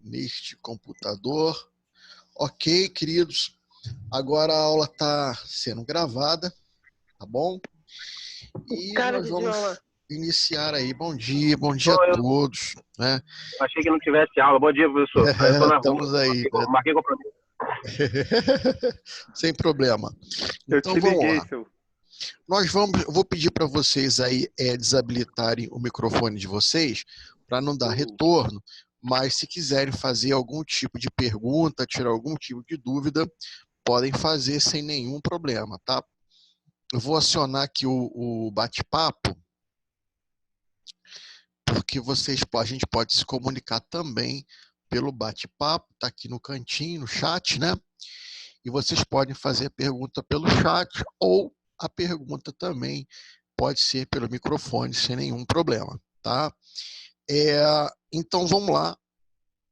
neste computador. Ok, queridos. Agora a aula está sendo gravada, tá bom? E Cara nós de vamos aula. iniciar aí. Bom dia a Eu todos, né? achei que não tivesse aula. Bom dia, professor. Eu tô na rua. Estamos aí, né? Marquei compromisso. Sem problema. Eu Então te vamos liguei, lá. seu. Eu vou pedir para vocês aí desabilitarem o microfone de vocês para não dar retorno, mas se quiserem fazer algum tipo de pergunta, tirar algum tipo de dúvida, podem fazer sem nenhum problema, tá? Eu vou acionar aqui o bate-papo, porque a gente pode se comunicar também pelo bate-papo, tá aqui no cantinho, no chat, né? E vocês podem fazer a pergunta pelo chat ou a pergunta também pode ser pelo microfone sem nenhum problema, tá? Então vamos lá,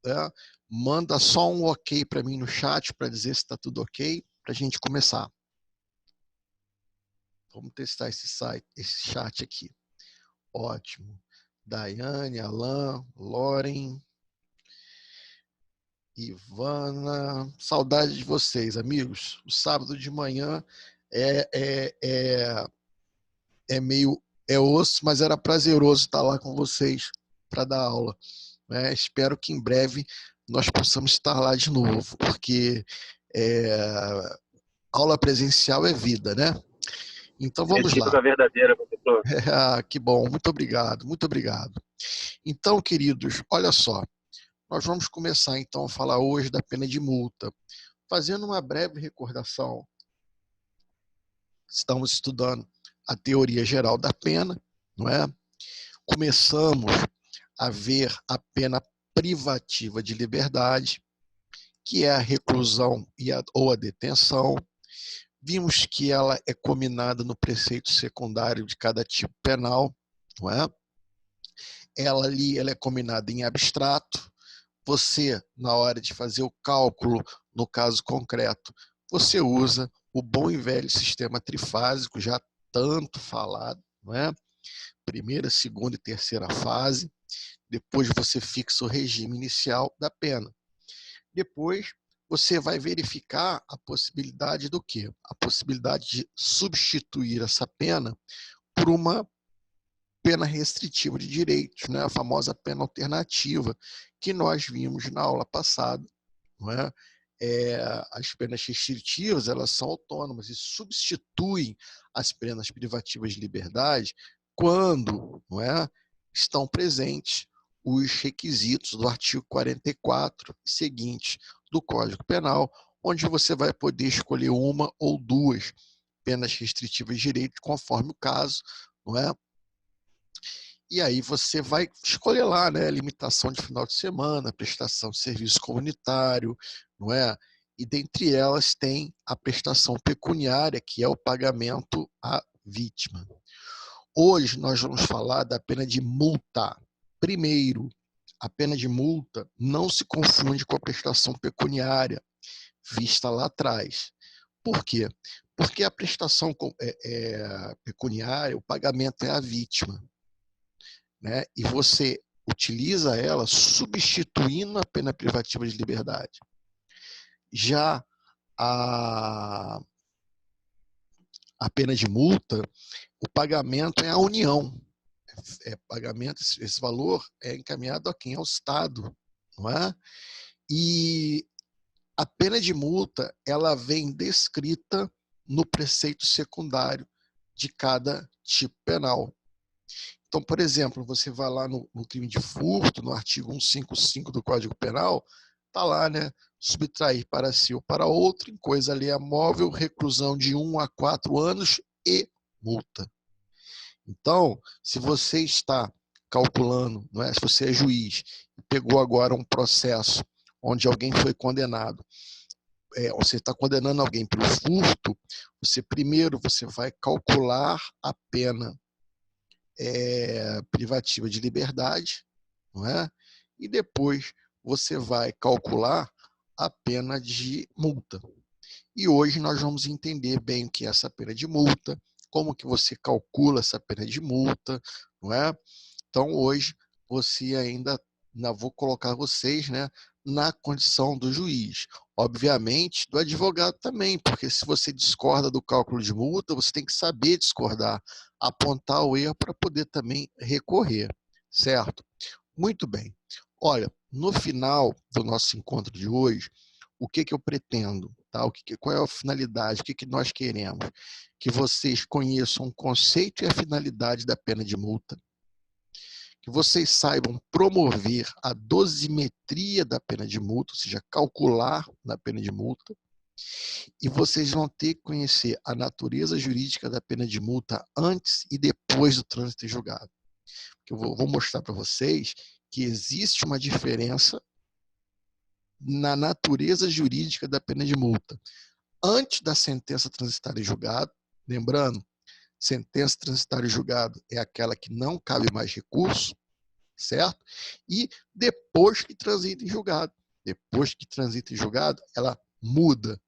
né? Manda só um ok para mim no chat para dizer se está tudo ok para a gente começar. Vamos testar esse chat aqui. Ótimo. Daiane, Alan, Loren, Ivana, saudade de vocês, amigos. O sábado de manhã é meio osso, mas era prazeroso estar lá com vocês para dar aula, né? Espero que em breve nós possamos estar lá de novo, porque aula presencial é vida, né? Então vamos lá. Recíproca verdadeira, professor. Que bom, muito obrigado, muito obrigado. Então, queridos, olha só, nós vamos começar então a falar hoje da pena de multa. Fazendo uma breve recordação, estamos estudando a teoria geral da pena, não é? Começamos a ver a pena privativa de liberdade, que é a reclusão ou a detenção. Vimos que ela é combinada no preceito secundário de cada tipo penal, não é? Ela é combinada em abstrato. Você, na hora de fazer o cálculo, no caso concreto, você usa o bom e velho sistema trifásico, já tanto falado, não é? Primeira, segunda e terceira fase. Depois você fixa o regime inicial da pena. Depois você vai verificar a possibilidade do quê? A possibilidade de substituir essa pena por uma pena restritiva de direitos, né? A famosa pena alternativa, que nós vimos na aula passada, não é? As penas restritivas, elas são autônomas e substituem as penas privativas de liberdade quando, não é, estão presentes os requisitos do artigo 44 seguinte do Código Penal, onde você vai poder escolher uma ou duas penas restritivas de direito, conforme o caso, não é? E aí você vai escolher lá, né, limitação de final de semana, prestação de serviço comunitário, não é? E dentre elas tem a prestação pecuniária, que é o pagamento à vítima. Hoje nós vamos falar da pena de multa. Primeiro, a pena de multa não se confunde com a prestação pecuniária vista lá atrás. Por quê? Porque a prestação pecuniária, o pagamento é à vítima, né? E você utiliza ela substituindo a pena privativa de liberdade. Já a pena de multa, o pagamento é a União. Pagamento, esse valor é encaminhado a quem? Ao Estado, não é? E a pena de multa, ela vem descrita no preceito secundário de cada tipo penal. Então, por exemplo, você vai lá no crime de furto, no artigo 155 do Código Penal, está lá, né? Subtrair para si ou para outro, em coisa alheia móvel, reclusão de 1 a 4 anos e multa. Então, se você está calculando, não é? Se você é juiz e pegou agora um processo onde alguém foi condenado, você está condenando alguém pelo furto, primeiro você vai calcular a pena privativa de liberdade, não é? E depois você vai calcular a pena de multa. E hoje nós vamos entender bem o que é essa pena de multa, como que você calcula essa pena de multa, não é? Então hoje você ainda vou colocar vocês, né, na condição do juiz. Obviamente, do advogado também, porque se você discorda do cálculo de multa, você tem que saber discordar, apontar o erro para poder também recorrer, certo? Muito bem. Olha, no final do nosso encontro de hoje, o que eu pretendo? Tá? Qual é a finalidade? O que nós queremos? Que vocês conheçam o conceito e a finalidade da pena de multa, que vocês saibam promover a dosimetria da pena de multa, ou seja, calcular na pena de multa, e vocês vão ter que conhecer a natureza jurídica da pena de multa antes e depois do trânsito em julgado. Eu vou mostrar para vocês que existe uma diferença na natureza jurídica da pena de multa. Antes da sentença transitada em julgado, lembrando, sentença transitada em julgado é aquela que não cabe mais recurso, certo? E depois que transita em julgado. Depois que transita em julgado, ela muda.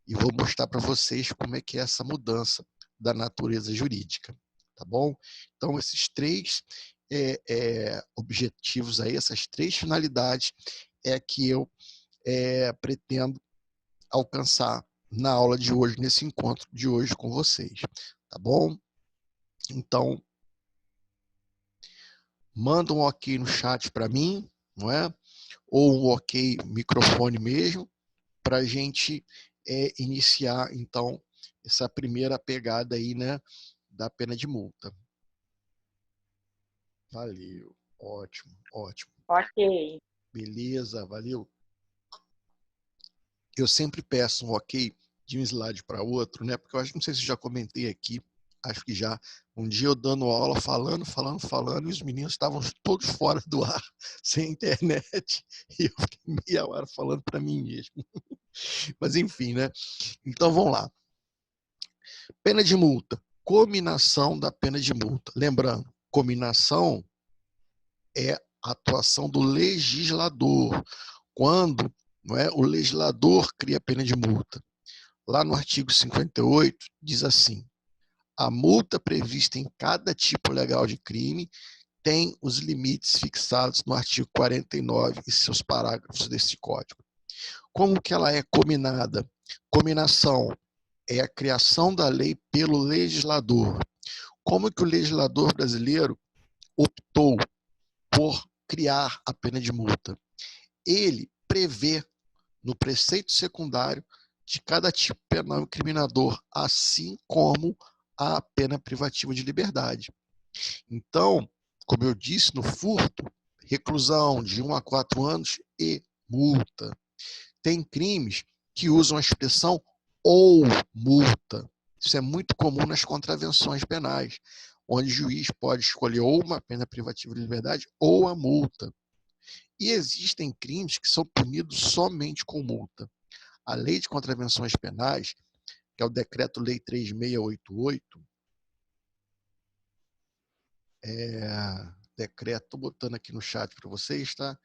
E vou mostrar para vocês como é que é essa mudança da natureza jurídica. Tá bom? Então, esses três objetivos aí, essas três finalidades é que eu pretendo alcançar na aula de hoje, nesse encontro de hoje com vocês. Tá bom? Então, manda um ok no chat para mim, não é? Ou um ok microfone mesmo, para a gente iniciar, então, essa primeira pegada aí, né, da pena de multa. Valeu. Ótimo, ótimo. Ok. Beleza, valeu. Eu sempre peço um ok de um slide para outro, né? Porque eu acho, não sei se eu já comentei aqui, acho que já. Um dia eu dando aula, falando, e os meninos estavam todos fora do ar, sem internet, e eu fiquei meia hora falando para mim mesmo. Mas enfim, né? Então vamos lá. Pena de multa. Cominação da pena de multa. Lembrando, cominação é a atuação do legislador. Quando, não é, o legislador cria a pena de multa. Lá no artigo 58, diz assim: a multa prevista em cada tipo legal de crime tem os limites fixados no artigo 49 e seus parágrafos desse código. Como que ela é cominada? Cominação é a criação da lei pelo legislador. Como que o legislador brasileiro optou por criar a pena de multa? Ele prevê no preceito secundário de cada tipo penal incriminador, assim como a pena privativa de liberdade. Então, como eu disse, no furto, reclusão de 1 a 4 anos e multa. Tem crimes que usam a expressão ou multa. Isso é muito comum nas contravenções penais, onde o juiz pode escolher ou uma pena privativa de liberdade ou a multa. E existem crimes que são punidos somente com multa. A Lei de Contravenções Penais, que é o Decreto-Lei 3688, estou botando aqui no chat para vocês, tá?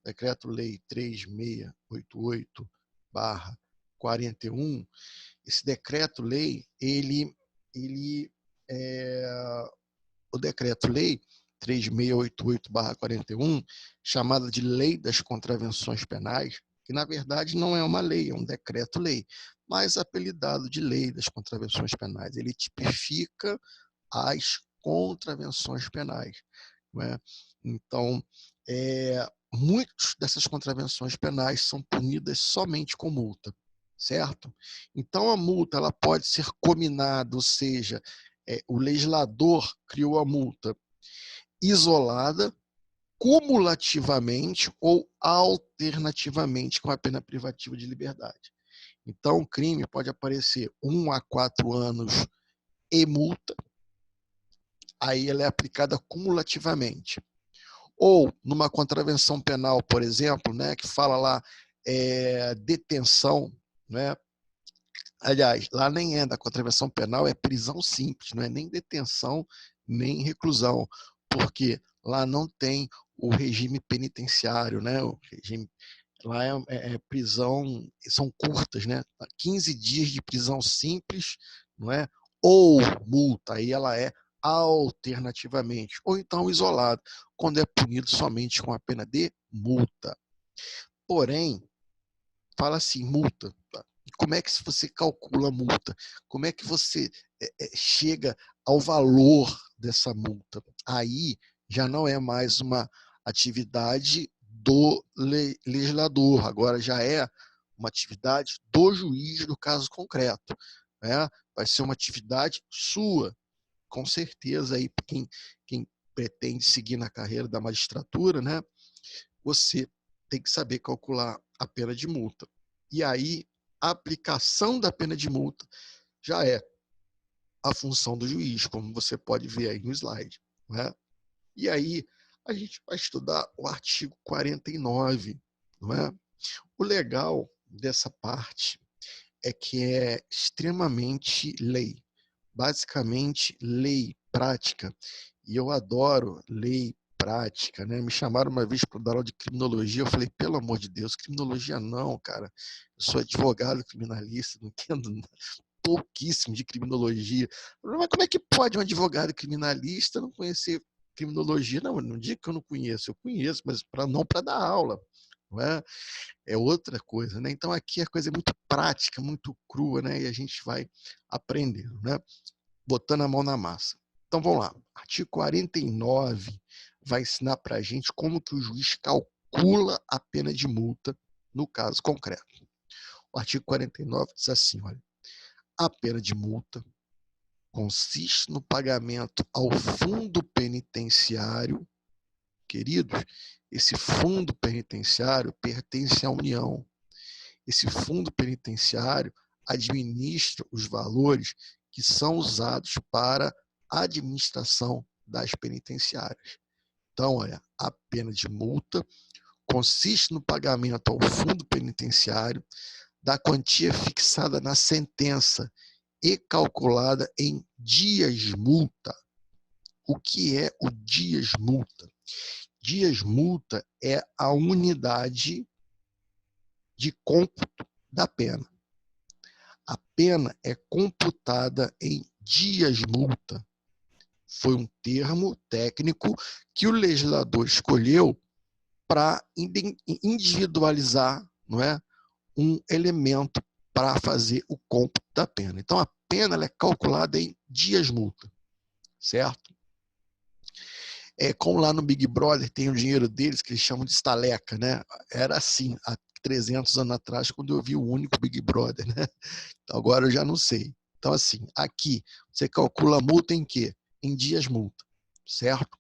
Decreto-Lei 3688/41, esse decreto-lei, o decreto-lei 3688/41, chamada de Lei das Contravenções Penais, que na verdade não é uma lei, é um decreto-lei, mas apelidado de Lei das Contravenções Penais. Ele tipifica as contravenções penais, não é? Então, muitas dessas contravenções penais são punidas somente com multa, certo? Então, a multa ela pode ser cominada, ou seja, o legislador criou a multa isolada, cumulativamente ou alternativamente com a pena privativa de liberdade. Então, o crime pode aparecer 1 a 4 anos e multa, aí ela é aplicada cumulativamente. Ou numa contravenção penal, por exemplo, né, que fala lá detenção, né? Aliás, lá nem é da contravenção penal, é prisão simples, não é nem detenção, nem reclusão, porque lá não tem o regime penitenciário, né? O regime, lá é prisão, são curtas, né? 15 dias de prisão simples, não é? Ou multa, aí ela é alternativamente, ou então isolado, quando é punido somente com a pena de multa. Porém, fala assim, multa. Tá? E como é que você calcula a multa? Como é que você chega ao valor dessa multa? Aí já não é mais uma atividade do legislador, agora já é uma atividade do juiz no caso concreto. Né? Vai ser uma atividade sua, com certeza, aí quem pretende seguir na carreira da magistratura, né? Você tem que saber calcular a pena de multa. E aí, a aplicação da pena de multa já é a função do juiz, como você pode ver aí no slide. Né? E aí, a gente vai estudar o artigo 49. Não é? O legal dessa parte é que é extremamente lei. Basicamente, lei prática. E eu adoro lei prática, né? Me chamaram uma vez para dar aula de criminologia, eu falei, pelo amor de Deus, criminologia não, cara. Eu sou advogado criminalista, não entendo pouquíssimo de criminologia. Mas como é que pode um advogado criminalista não conhecer criminologia? Não, não digo que eu não conheço, eu conheço, mas não para dar aula. Não é? É outra coisa, né? Então aqui a coisa é muito prática, muito crua, né? E a gente vai aprendendo, né? Botando a mão na massa. Então vamos lá. Artigo 49 vai ensinar para a gente como que o juiz calcula a pena de multa no caso concreto. O artigo 49 diz assim, olha, a pena de multa consiste no pagamento ao fundo penitenciário. Queridos, esse fundo penitenciário pertence à União. Esse fundo penitenciário administra os valores que são usados para a administração das penitenciárias. Então, olha, a pena de multa consiste no pagamento ao fundo penitenciário da quantia fixada na sentença e calculada em dias multa. O que é o dias multa? Dias multa é a unidade de cômputo da pena. A pena é computada em dias multa. Foi um termo técnico que o legislador escolheu para individualizar, não é, um elemento para fazer o cômputo da pena. Então, a pena ela é calculada em dias multa, certo? É como lá no Big Brother tem o dinheiro deles que eles chamam de estaleca, né? Era assim há 300 anos atrás, quando eu vi o único Big Brother, né? Então, agora eu já não sei. Então, assim, aqui você calcula a multa em quê? Em dias multa, certo?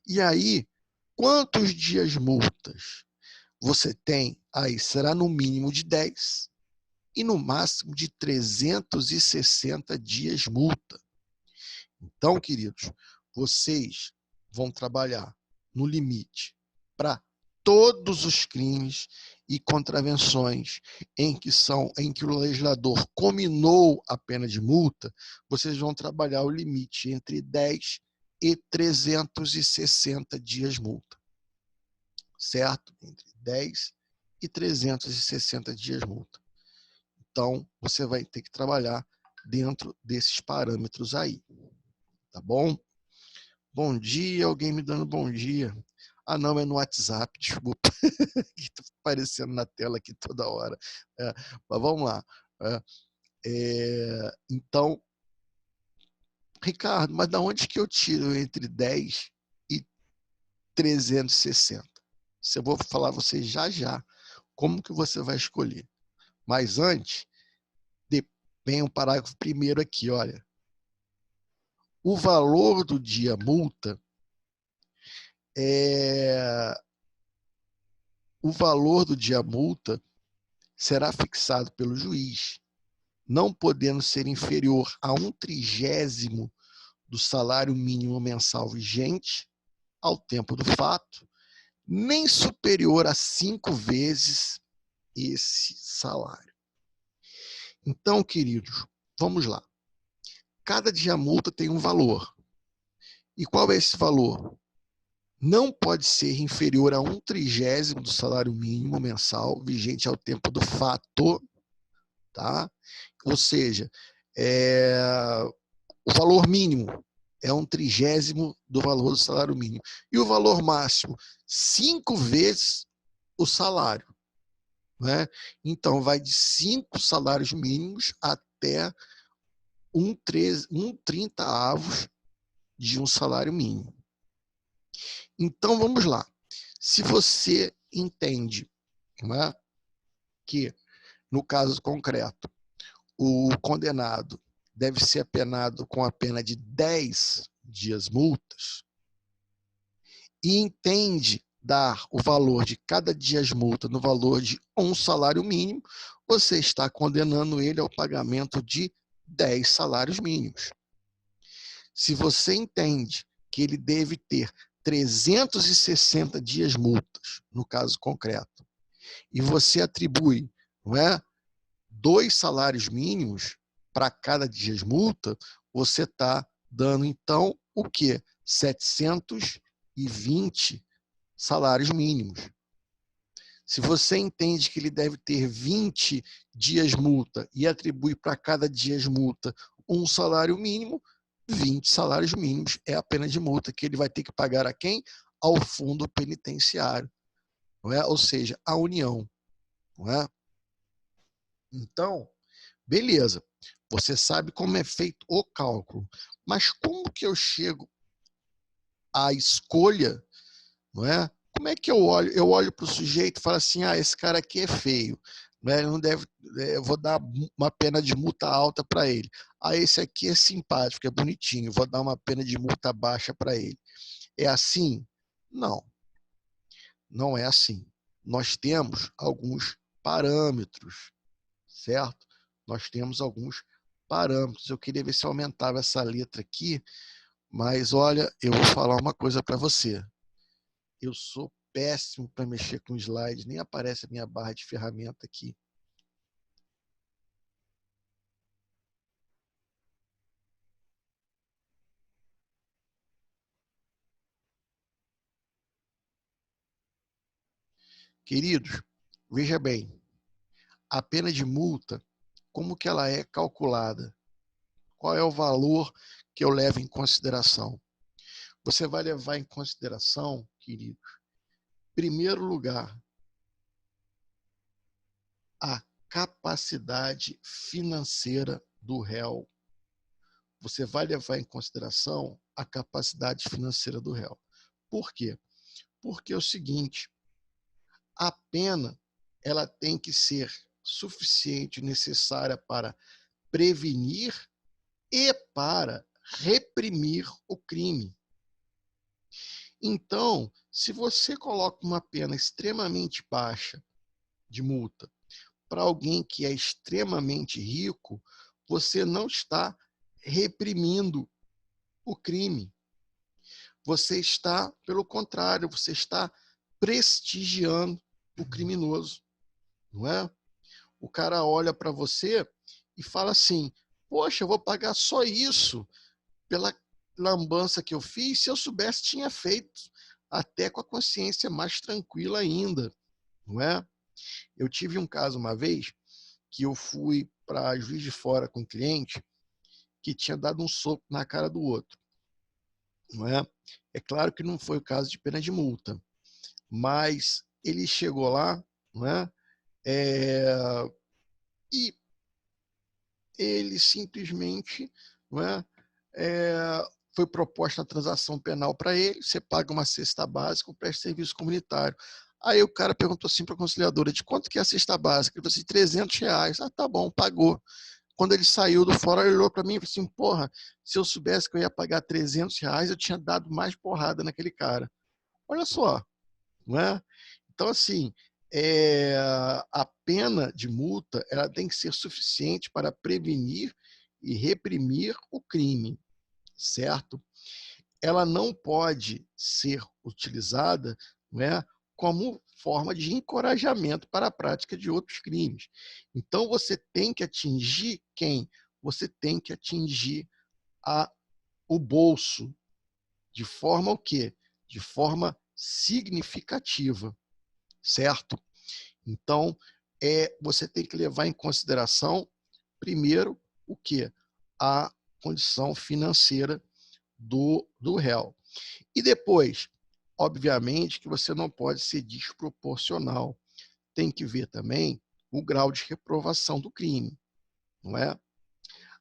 E aí, quantos dias multas você tem? Aí será no mínimo de 10 e no máximo de 360 dias multa. Então, queridos, vocês vão trabalhar no limite para todos os crimes e contravenções em que o legislador combinou a pena de multa, vocês vão trabalhar o limite entre 10 e 360 dias multa. Certo? Entre 10 e 360 dias multa. Então, você vai ter que trabalhar dentro desses parâmetros aí. Tá bom? Bom dia, alguém me dando bom dia. Ah, não, é no WhatsApp, desculpa. Que está aparecendo na tela aqui toda hora. Mas vamos lá. Então, Ricardo, mas da onde que eu tiro entre 10 e 360? Eu vou falar a você já como que você vai escolher. Mas antes, vem um parágrafo primeiro aqui, olha. O valor do dia multa o valor do dia multa será fixado pelo juiz, não podendo ser inferior a 1/30 do salário mínimo mensal vigente ao tempo do fato, nem superior a 5 vezes esse salário. Então, queridos, vamos lá. Cada dia multa tem um valor. E qual é esse valor? Não pode ser inferior a 1/30 do salário mínimo mensal vigente ao tempo do fato, tá? Ou seja, o valor mínimo é 1/30 do valor do salário mínimo. E o valor máximo, 5 vezes o salário, né? Então, vai de 5 salários mínimos até um 30º de um salário mínimo. Então, vamos lá. Se você entende, né, que, no caso concreto, o condenado deve ser apenado com a pena de 10 dias multas, e entende dar o valor de cada dia de multa no valor de um salário mínimo, você está condenando ele ao pagamento de 10 salários mínimos. Se você entende que ele deve ter 360 dias multas, no caso concreto, e você atribui, não é, 2 salários mínimos para cada dia de multa, você está dando, então, o quê? 720 salários mínimos. Se você entende que ele deve ter 20 dias multa e atribui para cada dia de multa um salário mínimo, 20 salários mínimos é a pena de multa que ele vai ter que pagar a quem? Ao fundo penitenciário, não é? Ou seja, à União, não é? Então, beleza, você sabe como é feito o cálculo, mas como que eu chego à escolha, não é? Como é que eu olho? Eu olho para o sujeito e falo assim, esse cara aqui é feio, né? Ele não deve, eu vou dar uma pena de multa alta para ele. Esse aqui é simpático, é bonitinho, vou dar uma pena de multa baixa para ele. É assim? Não, não é assim. Nós temos alguns parâmetros, certo? Nós temos alguns parâmetros. Eu queria ver se eu aumentava essa letra aqui, mas olha, eu vou falar uma coisa para você. Eu sou péssimo para mexer com slides, nem aparece a minha barra de ferramenta aqui. Queridos, veja bem, a pena de multa, como que ela é calculada? Qual é o valor que eu levo em consideração? Você vai levar em consideração, queridos, em primeiro lugar, a capacidade financeira do réu. Você vai levar em consideração a capacidade financeira do réu. Por quê? Porque é o seguinte, a pena ela tem que ser suficiente, necessária para prevenir e para reprimir o crime. Então, se você coloca uma pena extremamente baixa de multa para alguém que é extremamente rico, você não está reprimindo o crime. Você está, pelo contrário, você está prestigiando o criminoso, não é? O cara olha para você e fala assim, poxa, eu vou pagar só isso pela lambança que eu fiz, se eu soubesse tinha feito, até com a consciência mais tranquila ainda, não é? Eu tive um caso uma vez que eu fui para Juiz de Fora com um cliente que tinha dado um soco na cara do outro, não é? É claro que não foi o caso de pena de multa, mas ele chegou lá, não é? E ele simplesmente, não é? Foi proposta a transação penal para ele, você paga uma cesta básica, presta serviço comunitário. Aí o cara perguntou assim para a conciliadora, de quanto que é a cesta básica? Ele falou assim, R$300. Tá bom, pagou. Quando ele saiu do fora, ele olhou para mim e falou assim, porra, se eu soubesse que eu ia pagar R$300, eu tinha dado mais porrada naquele cara. Olha só, não é? Então, assim, a pena de multa ela tem que ser suficiente para prevenir e reprimir o crime, certo? Ela não pode ser utilizada, não é, como forma de encorajamento para a prática de outros crimes. Então, você tem que atingir quem? Você tem que atingir o bolso. De forma o quê? De forma significativa, certo? Então, você tem que levar em consideração, primeiro, o quê? A condição financeira do réu. E depois, obviamente que você não pode ser desproporcional. Tem que ver também o grau de reprovação do crime, não é?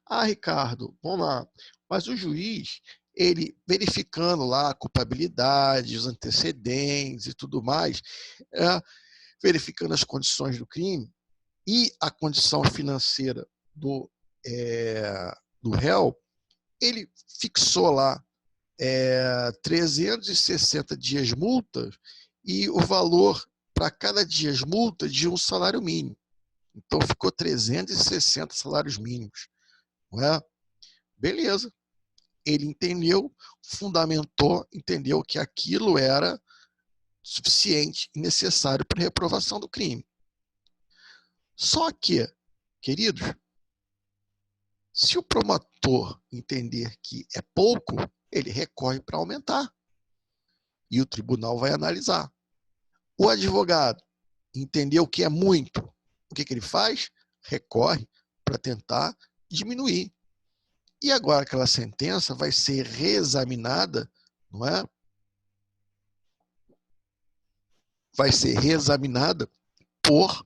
Ah, Ricardo, vamos lá. Mas o juiz, ele verificando lá a culpabilidade, os antecedentes e tudo mais, verificando as condições do crime e a condição financeira do réu, ele fixou lá 360 dias multas e o valor para cada dia de multa de um salário mínimo. Então ficou 360 salários mínimos, não é? Beleza. Ele entendeu, fundamentou, entendeu que aquilo era suficiente e necessário para a reprovação do crime. Só que, queridos, se o promotor entender que é pouco, ele recorre para aumentar. E o tribunal vai analisar. O advogado entendeu que é muito. O que ele faz? Recorre para tentar diminuir. E agora aquela sentença vai ser reexaminada, não é? Vai ser reexaminada por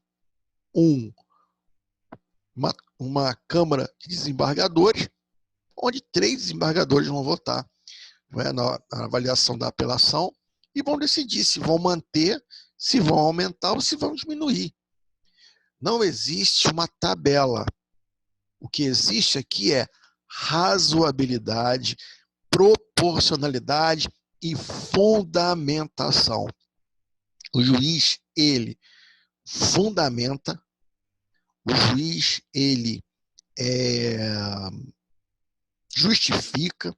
uma Câmara de Desembargadores, onde 3 desembargadores vão votar, não é, na avaliação da apelação e vão decidir se vão manter, se vão aumentar ou se vão diminuir. Não existe uma tabela. O que existe aqui é razoabilidade, proporcionalidade e fundamentação. O juiz, ele fundamenta, o juiz, ele justifica,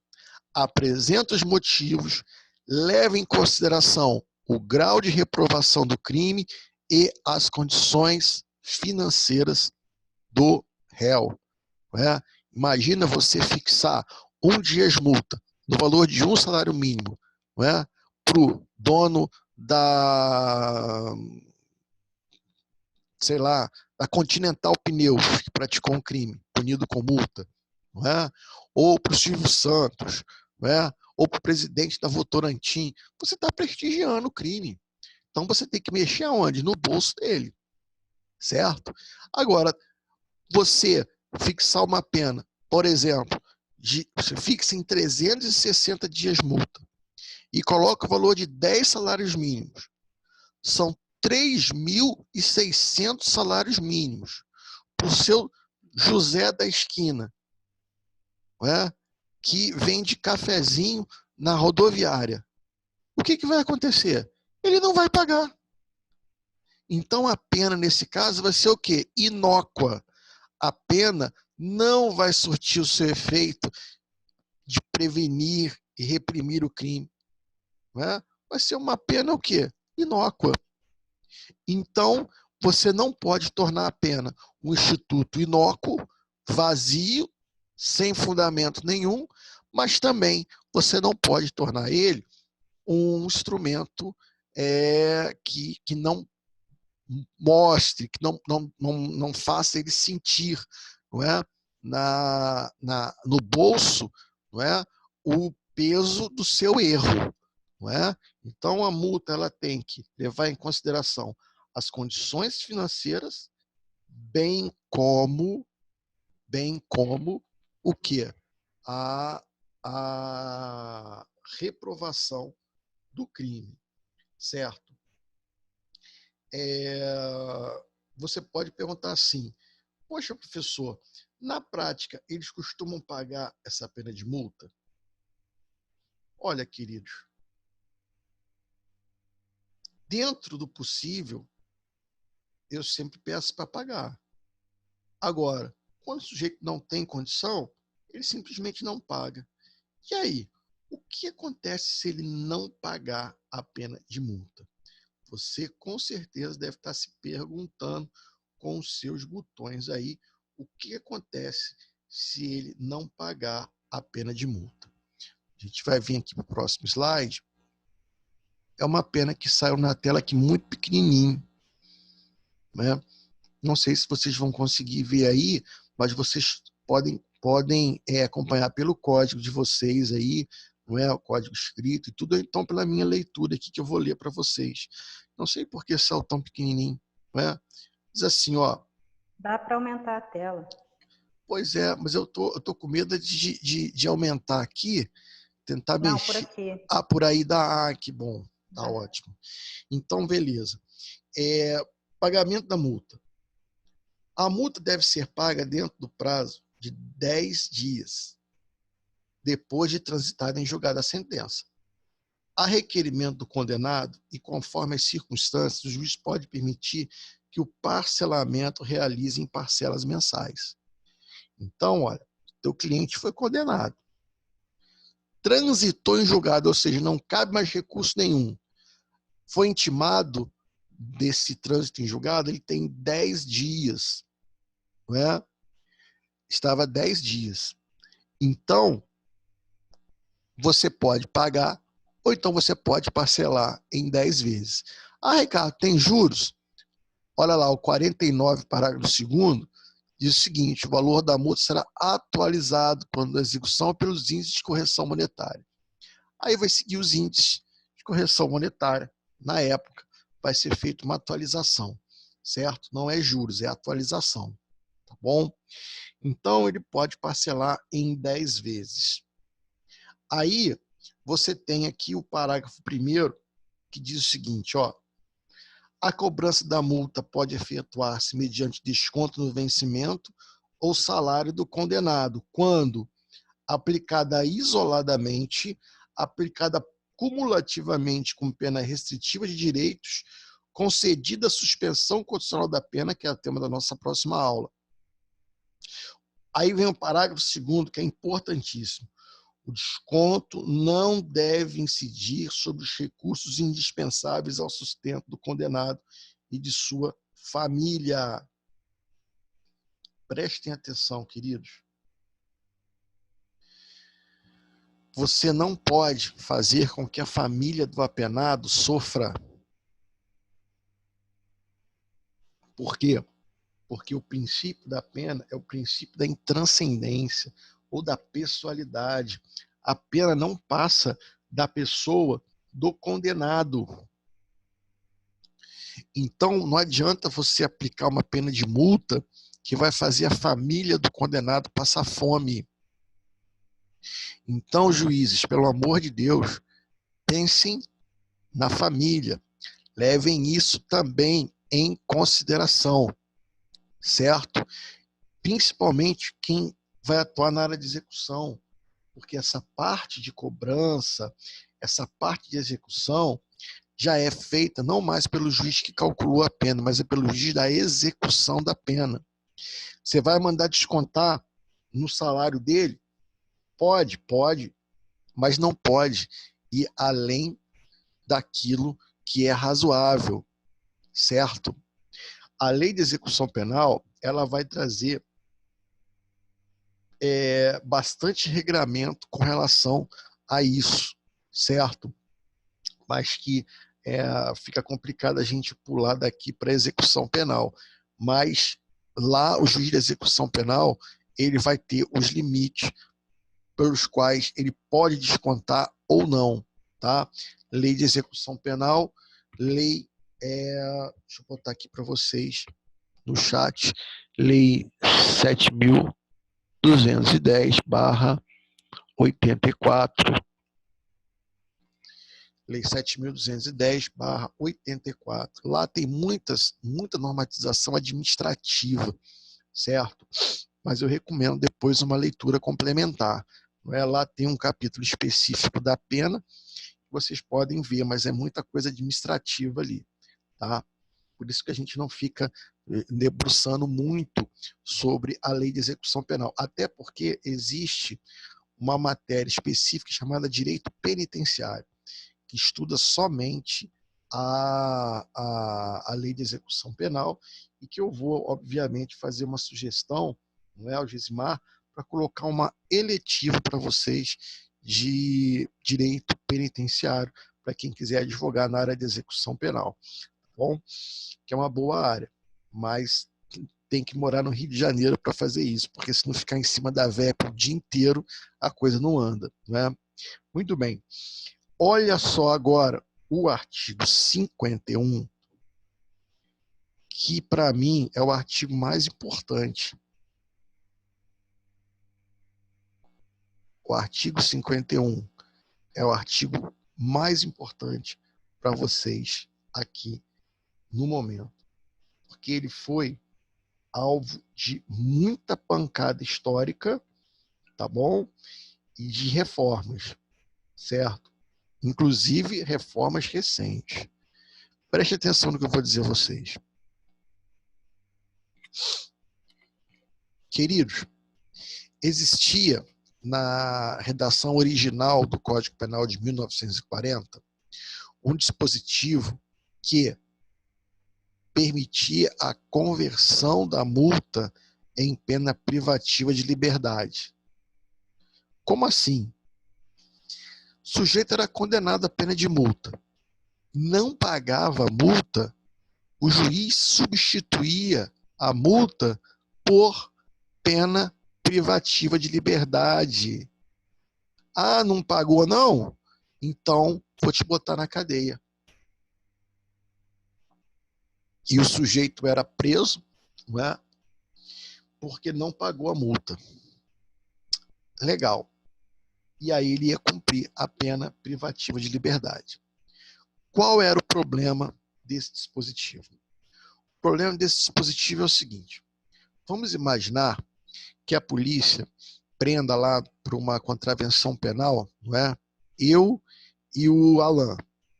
apresenta os motivos, leva em consideração o grau de reprovação do crime e as condições financeiras do réu. Não é? Imagina você fixar 1 dia de multa no valor de um salário mínimo, não é? Para o dono da, sei lá, da Continental Pneus, que praticou um crime, punido com multa, não é? Ou para o Silvio Santos, não é? Ou para o presidente da Votorantim. Você está prestigiando o crime. Então você tem que mexer aonde? No bolso dele, certo? Agora, você fixar uma pena, por exemplo, você fixa em 360 dias multa e coloca o valor de 10 salários mínimos. São 3.600 salários mínimos para o seu José da esquina, não é? Que vende cafezinho na rodoviária. O que vai acontecer? Ele não vai pagar. Então a pena nesse caso vai ser o quê? Inócua. A pena não vai surtir o seu efeito de prevenir e reprimir o crime. Não é? Vai ser uma pena o quê? Inócua. Então, você não pode tornar a pena um instituto inócuo, vazio, sem fundamento nenhum, mas também você não pode tornar ele um instrumento que não mostre, que não faça ele sentir, não é? No bolso, não é? O peso do seu erro, não é? Então a multa ela tem que levar em consideração as condições financeiras, bem como o que? A reprovação do crime, certo? Você pode perguntar assim, poxa, professor, na prática, eles costumam pagar essa pena de multa? Olha, queridos, dentro do possível, eu sempre peço para pagar. Agora, quando o sujeito não tem condição, ele simplesmente não paga. E aí, o que acontece se ele não pagar a pena de multa? Você com certeza deve estar se perguntando com os seus botões aí o que acontece se ele não pagar a pena de multa. A gente vai vir aqui para o próximo slide. É uma pena que saiu na tela aqui muito pequenininho, né? Não sei se vocês vão conseguir ver aí, mas vocês podem acompanhar pelo código de vocês aí, não é? O código escrito e tudo, então pela minha leitura aqui que eu vou ler para vocês. Não sei por que saiu tão pequenininho, não é? Diz assim, ó. Dá para aumentar a tela. Pois é, mas eu tô com medo de aumentar aqui, tentar Não, mexer. por aqui. Ah, por aí dá. Ah, que bom. Tá ótimo. Então, beleza. Pagamento da multa. A multa deve ser paga dentro do prazo de 10 dias, depois de transitada em julgada a sentença. A requerimento do condenado e conforme as circunstâncias, o juiz pode permitir que o parcelamento realize em parcelas mensais. Então, olha, teu cliente foi condenado. Transitou em julgado, ou seja, não cabe mais recurso nenhum. Foi intimado desse trânsito em julgado, ele tem 10 dias. Não é? Estava 10 dias. Então, você pode pagar, ou então você pode parcelar em 10 vezes. Ah, Ricardo, tem juros? Olha lá, o 49, parágrafo 2º, diz o seguinte: o valor da multa será atualizado quando a execução pelos índices de correção monetária. Aí vai seguir os índices de correção monetária. Na época, vai ser feita uma atualização, certo? Não é juros, é atualização, tá bom? Então, ele pode parcelar em 10 vezes. Aí, você tem aqui o parágrafo 1º, que diz o seguinte, ó. A cobrança da multa pode efetuar-se mediante desconto no vencimento ou salário do condenado, quando aplicada isoladamente, aplicada cumulativamente com pena restritiva de direitos, concedida a suspensão condicional da pena, que é o tema da nossa próxima aula. Aí vem o parágrafo 2º, que é importantíssimo. O desconto não deve incidir sobre os recursos indispensáveis ao sustento do condenado e de sua família. Prestem atenção, queridos. Você não pode fazer com que a família do apenado sofra. Por quê? Porque o princípio da pena é o princípio da intranscendência ou da pessoalidade. A pena não passa da pessoa do condenado. Então, não adianta você aplicar uma pena de multa que vai fazer a família do condenado passar fome. Então, juízes, pelo amor de Deus, pensem na família. Levem isso também em consideração, certo? Principalmente quem vai atuar na área de execução, porque essa parte de cobrança, essa parte de execução, já é feita não mais pelo juiz que calculou a pena, mas é pelo juiz da execução da pena. Você vai mandar descontar no salário dele? Pode, mas não pode ir além daquilo que é razoável, certo? A lei de execução penal, ela vai trazer bastante regramento com relação a isso, certo? Mas que fica complicado a gente pular daqui para a execução penal. Mas lá o juiz de execução penal, ele vai ter os limites pelos quais ele pode descontar ou não, tá? Lei de execução penal, lei, deixa eu botar aqui para vocês no chat, lei 7.210/84, lei 7.210/84. Lá tem muita normatização administrativa, certo? Mas eu recomendo depois uma leitura complementar. Lá tem um capítulo específico da pena, vocês podem ver, mas é muita coisa administrativa ali, tá? Por isso que a gente não fica debruçando muito sobre a lei de execução penal, até porque existe uma matéria específica chamada direito penitenciário, que estuda somente a lei de execução penal e que eu vou, obviamente, fazer uma sugestão, não é, ao Gesimar, para colocar uma eletiva para vocês de direito penitenciário, para quem quiser advogar na área de execução penal, tá bom? Que é uma boa área, mas tem que morar no Rio de Janeiro para fazer isso, porque se não ficar em cima da VEP o dia inteiro, a coisa não anda, não é? Muito bem. Olha só agora o artigo 51, que para mim é o artigo mais importante. O artigo 51 é o artigo mais importante para vocês aqui no momento, porque ele foi alvo de muita pancada histórica, tá bom? E de reformas, certo? Inclusive reformas recentes. Preste atenção no que eu vou dizer a vocês. Queridos, existia na redação original do Código Penal de 1940 um dispositivo que permitia a conversão da multa em pena privativa de liberdade. Como assim? O sujeito era condenado à pena de multa. Não pagava a multa, o juiz substituía a multa por pena privativa de liberdade. Ah, não pagou não? Então vou te botar na cadeia. E o sujeito era preso, não é? Porque não pagou a multa. Legal. E aí ele ia cumprir a pena privativa de liberdade. Qual era o problema desse dispositivo? O problema desse dispositivo é o seguinte. Vamos imaginar que a polícia prenda lá por uma contravenção penal, não é? Eu e o Alan,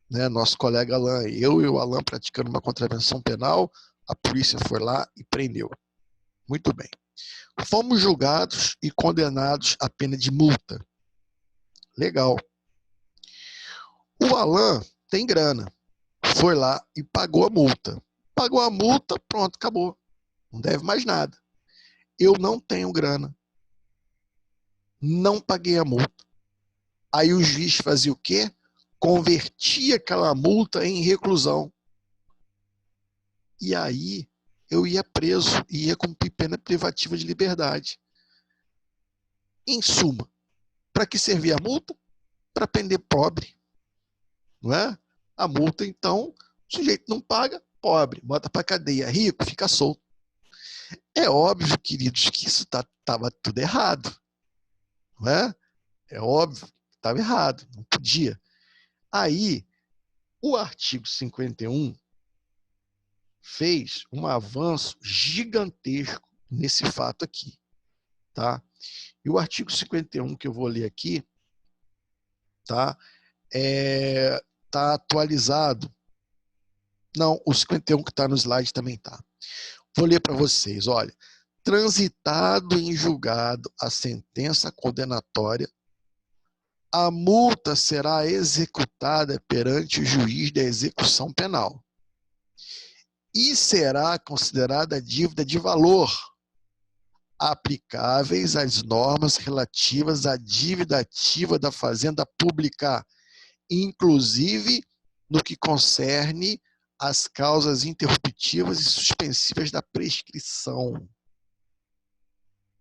né? Nosso colega Alan, eu e o Alan praticando uma contravenção penal, a polícia foi lá e prendeu. Muito bem. Fomos julgados e condenados à pena de multa. Legal. O Alan tem grana. Foi lá e pagou a multa. Pagou a multa, pronto, acabou. Não deve mais nada. Eu não tenho grana. Não paguei a multa. Aí o juiz fazia o quê? Convertia aquela multa em reclusão. E aí eu ia preso e ia cumprir pena privativa de liberdade. Em suma, para que servia a multa? Para prender pobre. Não é? A multa, então, o sujeito não paga, pobre, bota para cadeia, rico, fica solto. É óbvio, queridos, que isso estava tudo errado. Não é? É óbvio que estava errado, não podia. Aí, o artigo 51 fez um avanço gigantesco nesse fato aqui. Tá? E o artigo 51 que eu vou ler aqui, tá? Tá atualizado. Não, o 51 que está no slide também tá. Vou ler para vocês, olha. Transitado em julgado a sentença condenatória, a multa será executada perante o juiz da execução penal e será considerada dívida de valor, aplicáveis às normas relativas à dívida ativa da Fazenda Pública, inclusive no que concerne às causas interruptivas e suspensivas da prescrição.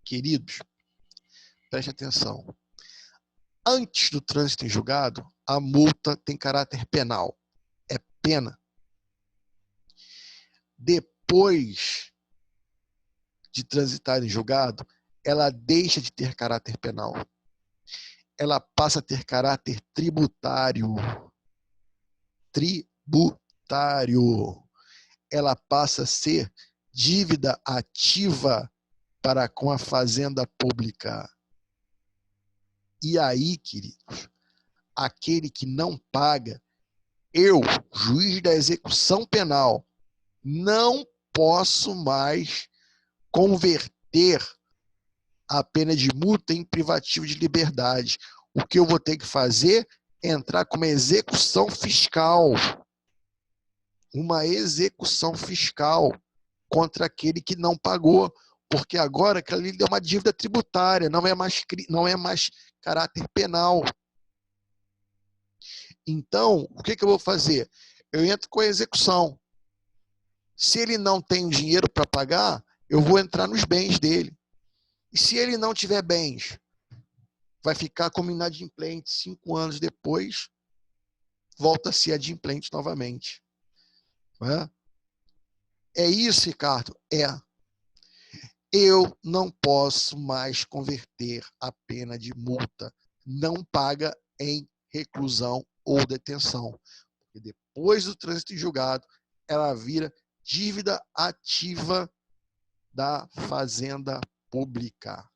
Queridos, preste atenção. Antes do trânsito em julgado, a multa tem caráter penal. É pena. Depois de transitar em julgado, ela deixa de ter caráter penal. Ela passa a ter caráter tributário. Tributário. Ela passa a ser dívida ativa para com a Fazenda Pública. E aí, queridos, aquele que não paga, eu, juiz da execução penal, não posso mais converter a pena de multa em privativo de liberdade. O que eu vou ter que fazer é entrar com uma execução fiscal. Uma execução fiscal contra aquele que não pagou, porque agora aquilo ali é uma dívida tributária, não é mais caráter penal. Então, o que eu vou fazer? Eu entro com a execução. Se ele não tem dinheiro para pagar, eu vou entrar nos bens dele. E se ele não tiver bens, vai ficar como inadimplente 5 anos depois, volta a ser adimplente novamente. Não é? É isso, Ricardo? É. Eu não posso mais converter a pena de multa não paga em reclusão ou detenção. Porque depois do trânsito em julgado, ela vira dívida ativa da Fazenda Pública.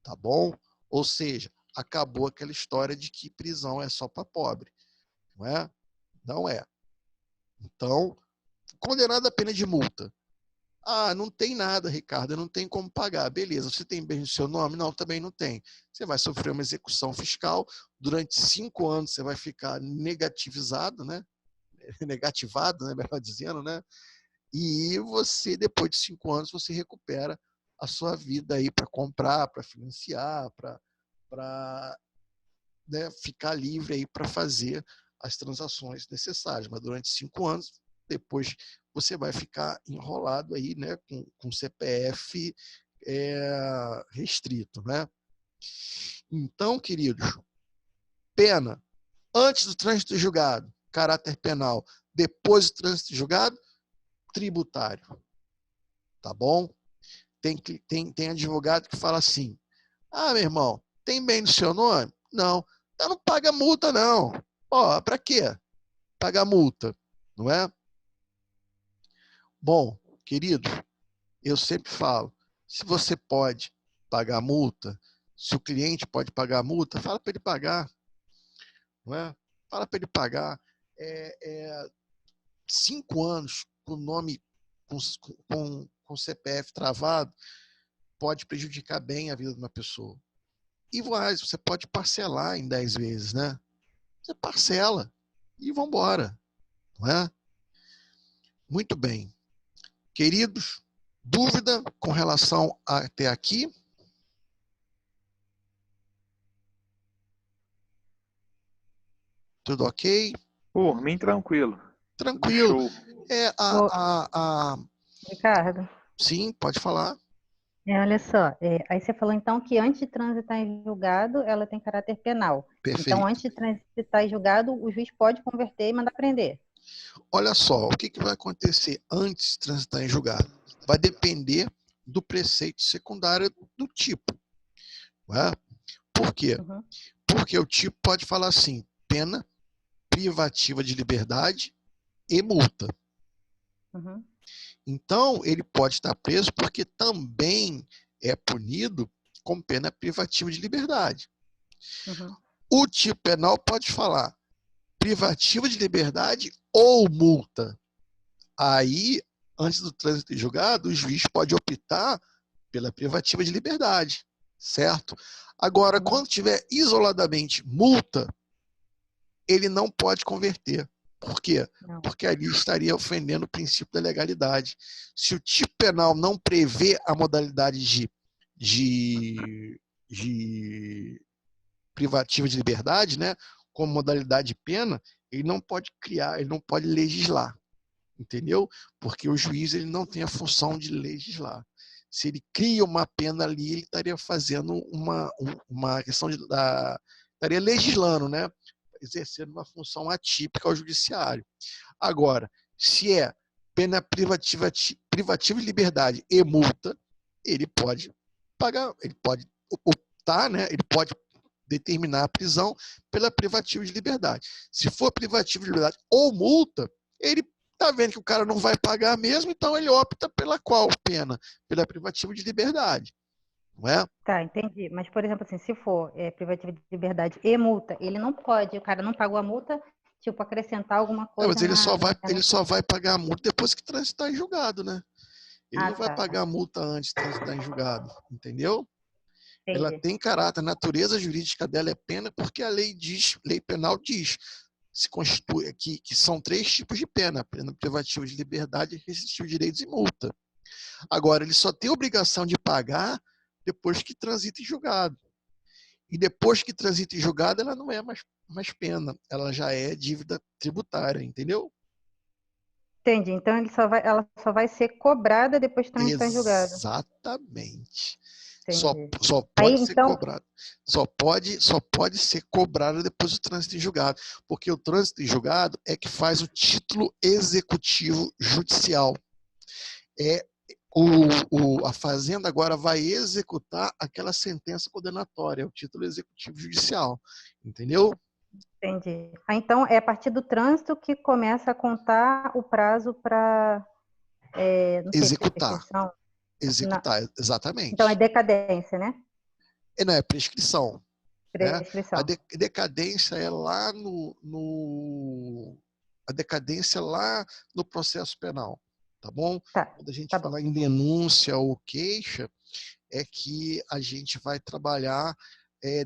Tá bom? Ou seja, acabou aquela história de que prisão é só para pobre. Não é? Não é. Então, condenado a pena de multa. Ah, não tem nada, Ricardo, não tem como pagar. Beleza, você tem bem no seu nome? Não, também não tem. Você vai sofrer uma execução fiscal, durante 5 anos você vai ficar negativizado, né? Negativado, né? Melhor dizendo, né? E você, depois de 5 anos, você recupera a sua vida aí para comprar, para financiar, para né, ficar livre aí para fazer as transações necessárias. Mas durante 5 anos, depois você vai ficar enrolado aí, né, com CPF restrito, né? Então, queridos, pena antes do trânsito julgado, caráter penal, depois do trânsito julgado, tributário. Tá bom? Tem advogado que fala assim: ah, meu irmão, tem bem no seu nome? Não. Então não paga multa, não. Ó, para quê? Pagar multa, não é? Bom, querido, eu sempre falo, se você pode pagar multa, se o cliente pode pagar multa, fala para ele pagar, não é? Fala para ele pagar. 5 anos com nome, com CPF travado, pode prejudicar bem a vida de uma pessoa. E você pode parcelar em 10 vezes, né? Você parcela e vambora, não é? Muito bem. Queridos, dúvida com relação até aqui? Tudo ok? Por mim, tranquilo. Tranquilo. Show. Ricardo, Sim, pode falar. olha só, aí você falou então que antes de transitar em julgado, ela tem caráter penal. Perfeito. Então, antes de transitar em julgado, o juiz pode converter e mandar prender. Olha só, o que vai acontecer antes de transitar em julgado? Vai depender do preceito secundário do tipo. Não é? Por quê? Uhum. Porque o tipo pode falar assim, pena privativa de liberdade e multa. Uhum. Então, ele pode estar preso porque também é punido com pena privativa de liberdade. Uhum. O tipo penal pode falar privativa de liberdade ou multa. Aí, antes do trânsito em julgado, o juiz pode optar pela privativa de liberdade, certo? Agora, quando tiver isoladamente multa, ele não pode converter. Por quê? Não. Porque ali estaria ofendendo o princípio da legalidade. Se o tipo penal não prevê a modalidade de privativa de liberdade, né, como modalidade de pena, ele não pode criar, ele não pode legislar, entendeu? Porque o juiz ele não tem a função de legislar. Se ele cria uma pena ali, ele estaria fazendo uma questão estaria legislando, né? Exercendo uma função atípica ao judiciário. Agora, se é pena privativa de liberdade e multa, ele pode pagar, ele pode optar, né? Ele pode determinar a prisão pela privativa de liberdade. Se for privativa de liberdade ou multa, ele está vendo que o cara não vai pagar mesmo, então ele opta pela qual pena? Pela privativa de liberdade. Não é? Tá, entendi. Mas, por exemplo, assim, se for privativa de liberdade e multa, ele não pode, o cara não pagou a multa, tipo, acrescentar alguma coisa Mas ele na só vai pagar a multa depois que transitar em julgado, né? Ele não vai tá. pagar a multa antes de transitar em julgado, entendeu? Ela Entendi. tem caráter, a natureza jurídica dela é pena porque a lei diz, lei penal diz, se constitui que são 3 tipos de pena: pena privativa de liberdade, restritivo de direitos e multa. Agora, ele só tem obrigação de pagar depois que transita em julgado. E depois que transita em julgado, ela não é mais pena, ela já é dívida tributária, entendeu? Entendi. Então ela só vai ser cobrada depois de transitar em julgado. Exatamente. Só Entendi. Aí, pode ser então, cobrado. Só pode ser cobrado depois do trânsito em julgado. Porque o trânsito em julgado é que faz o título executivo judicial. A Fazenda agora vai executar aquela sentença condenatória, o título executivo judicial. Entendeu? entendi. Ah, então, é a partir do trânsito que começa a contar o prazo para, não sei, Executar. prescrição? Executar, Então, é exatamente. decadência, né? Não, é prescrição. Né? A Prescrição. decadência é lá a decadência lá no processo penal, tá bom? Tá, Quando a gente tá bom. fala em denúncia ou queixa, é que a gente vai trabalhar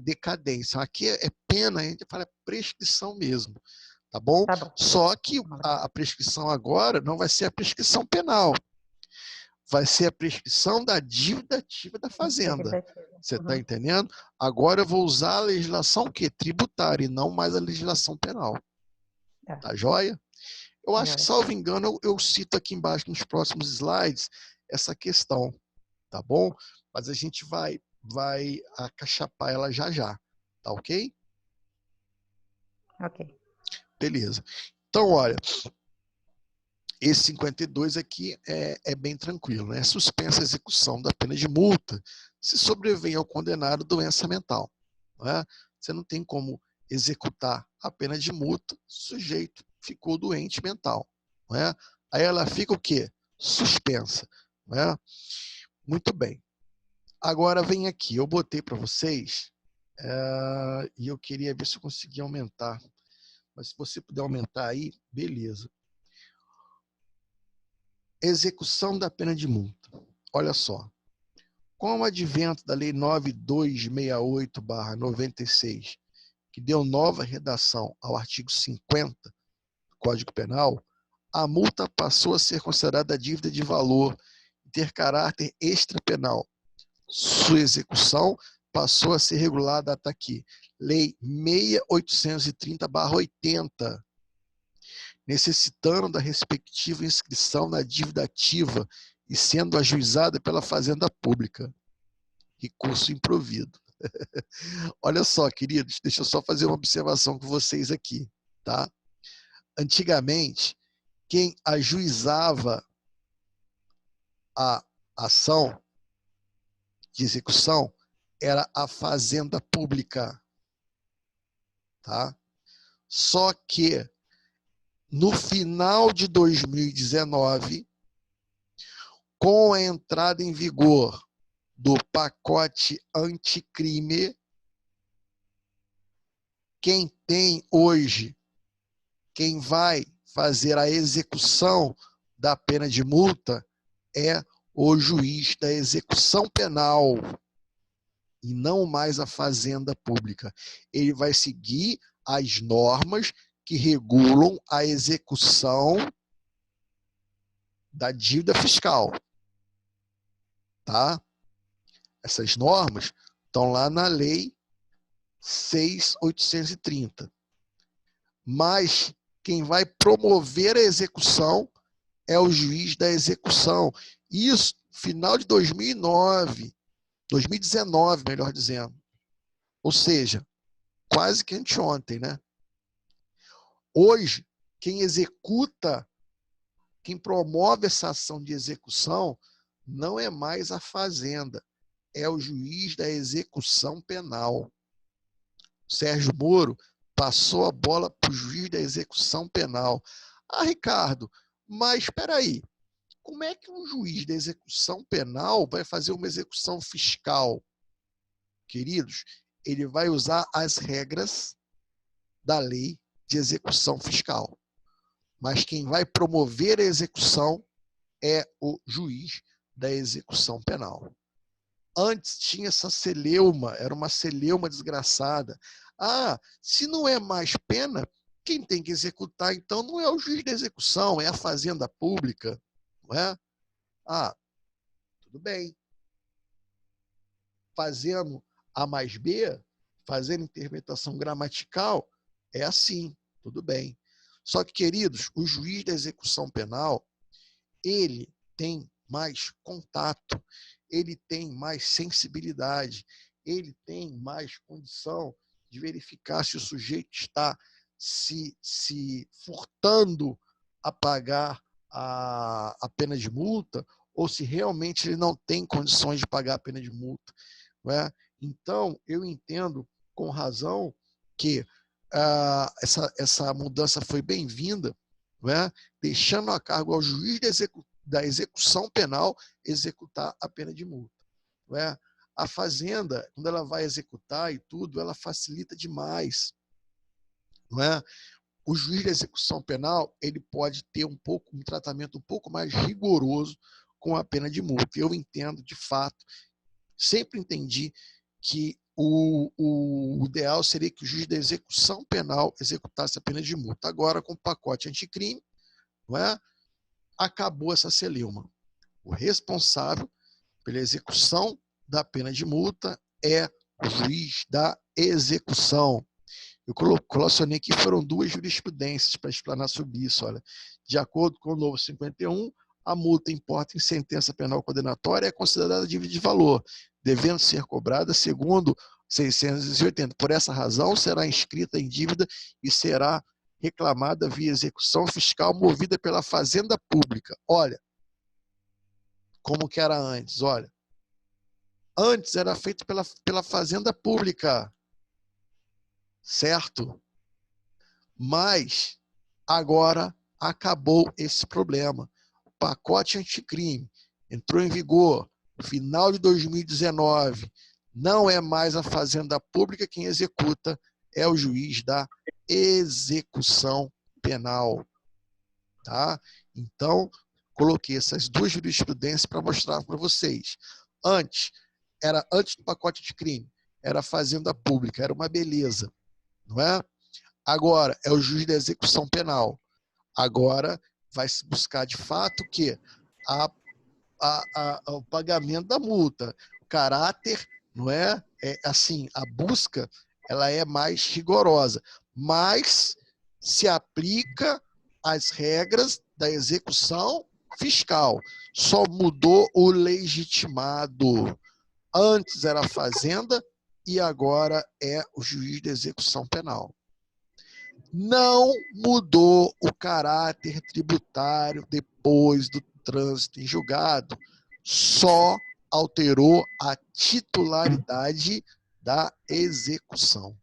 decadência. Aqui é pena, a gente fala prescrição mesmo, tá bom? Tá bom. Só que a prescrição agora não vai ser a prescrição penal, vai ser a prescrição da dívida ativa da Fazenda. Você está entendendo? Agora eu vou usar a legislação o quê? Tributária e não mais a legislação penal. Tá joia? Eu acho que, salvo engano, eu cito aqui embaixo nos próximos slides essa questão, tá bom? Mas a gente vai acachapar ela já já, tá ok? Ok. Beleza. Então, olha, esse 52 aqui é bem tranquilo, né? Suspensa a execução da pena de multa se sobrevém ao condenado doença mental. Não é? Você não tem como executar a pena de multa, o sujeito ficou doente mental. Não é? Aí ela fica o quê? Suspensa. Não é? Muito bem. Agora vem aqui, eu botei para vocês e eu queria ver se eu conseguia aumentar. Mas se você puder aumentar aí, beleza. Execução da pena de multa. Olha só. Com o advento da Lei 9268/96, que deu nova redação ao artigo 50 do Código Penal, a multa passou a ser considerada dívida de valor e ter caráter extrapenal. Sua execução passou a ser regulada até aqui. Lei 6830/80, necessitando da respectiva inscrição na dívida ativa e sendo ajuizada pela Fazenda Pública. Recurso improvido. Olha só, queridos, deixa eu só fazer uma observação com vocês aqui, tá? Antigamente, quem ajuizava a ação de execução era a Fazenda Pública, tá? Só que no final de 2019, com a entrada em vigor do pacote anticrime, quem tem hoje, quem vai fazer a execução da pena de multa é o juiz da execução penal e não mais a Fazenda Pública. Ele vai seguir as normas que regulam a execução da dívida fiscal, tá? Essas normas estão lá na Lei 6.830. Mas quem vai promover a execução é o juiz da execução. Isso, final de 2019, melhor dizendo. Ou seja, quase que anteontem, né? Hoje, quem executa, quem promove essa ação de execução não é mais a Fazenda, é o juiz da execução penal. Sérgio Moro passou a bola para o juiz da execução penal. Ah, Ricardo, mas espera aí, como é que um juiz da execução penal vai fazer uma execução fiscal? Queridos, ele vai usar as regras da lei de execução fiscal. Mas quem vai promover a execução é o juiz da execução penal. Antes tinha essa celeuma, era uma celeuma desgraçada. Ah, se não é mais pena, quem tem que executar, então, não é o juiz da execução, é a Fazenda Pública, não é? Ah, tudo bem. Fazendo A mais B, fazendo interpretação gramatical, é assim, tudo bem. Só que, queridos, o juiz da execução penal, ele tem mais contato, ele tem mais sensibilidade, ele tem mais condição de verificar se o sujeito está se furtando a pagar a pena de multa ou se realmente ele não tem condições de pagar a pena de multa. Não é? Então, eu entendo com razão que essa mudança foi bem-vinda, não é? Deixando a cargo ao juiz da execução penal executar a pena de multa. Não é? A fazenda, quando ela vai executar e tudo, ela facilita demais. Não é? O juiz da execução penal ele pode ter um tratamento um pouco mais rigoroso com a pena de multa. Eu entendo, de fato, sempre entendi que o ideal seria que o juiz da execução penal executasse a pena de multa. Agora, com o pacote anticrime, não é? Acabou essa celeuma. O responsável pela execução da pena de multa é o juiz da execução. Eu colacionei aqui, foram 2 jurisprudências para explanar sobre isso. Olha, de acordo com o novo 51, a multa importa em sentença penal condenatória é considerada dívida de valor, devendo ser cobrada segundo 680. Por essa razão, será inscrita em dívida e será reclamada via execução fiscal movida pela Fazenda Pública. Olha, como que era antes, olha. Antes era feito pela Fazenda Pública, certo? Mas agora acabou esse problema. O pacote anticrime entrou em vigor no final de 2019. Não é mais a Fazenda Pública quem executa, é o juiz da execução penal. Tá? Então, coloquei essas 2 jurisprudências para mostrar para vocês. Antes do pacote de crime, era a Fazenda Pública, era uma beleza, não é? Agora, é o juiz da execução penal. Agora, vai se buscar de fato o quê? O pagamento da multa. O caráter, não é? Assim, a busca, ela é mais rigorosa, mas se aplica às regras da execução fiscal. Só mudou o legitimado. Antes era a Fazenda e agora é o juiz da execução penal. Não mudou o caráter tributário depois do trânsito em julgado, só alterou a titularidade da execução.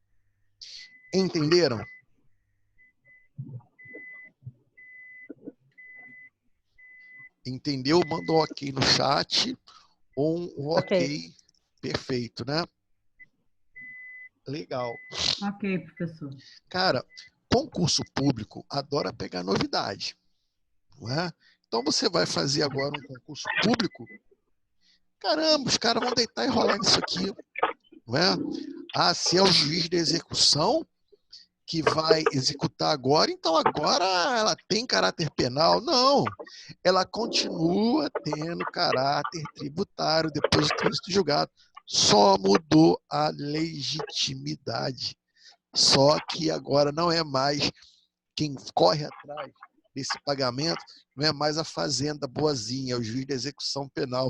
Entenderam? Entendeu? Manda um ok no chat ou um ok perfeito, né? Legal. Ok, professor. Cara, concurso público adora pegar novidade, não é? Então você vai fazer agora um concurso público, caramba, os caras vão deitar e rolar nisso aqui, não é? Ah, se é o juiz da execução que vai executar agora, então agora ela tem caráter penal. Não, ela continua tendo caráter tributário depois do trânsito julgado. Só mudou a legitimidade. Só que agora não é mais quem corre atrás desse pagamento, não é mais a Fazenda boazinha, é o juiz da execução penal.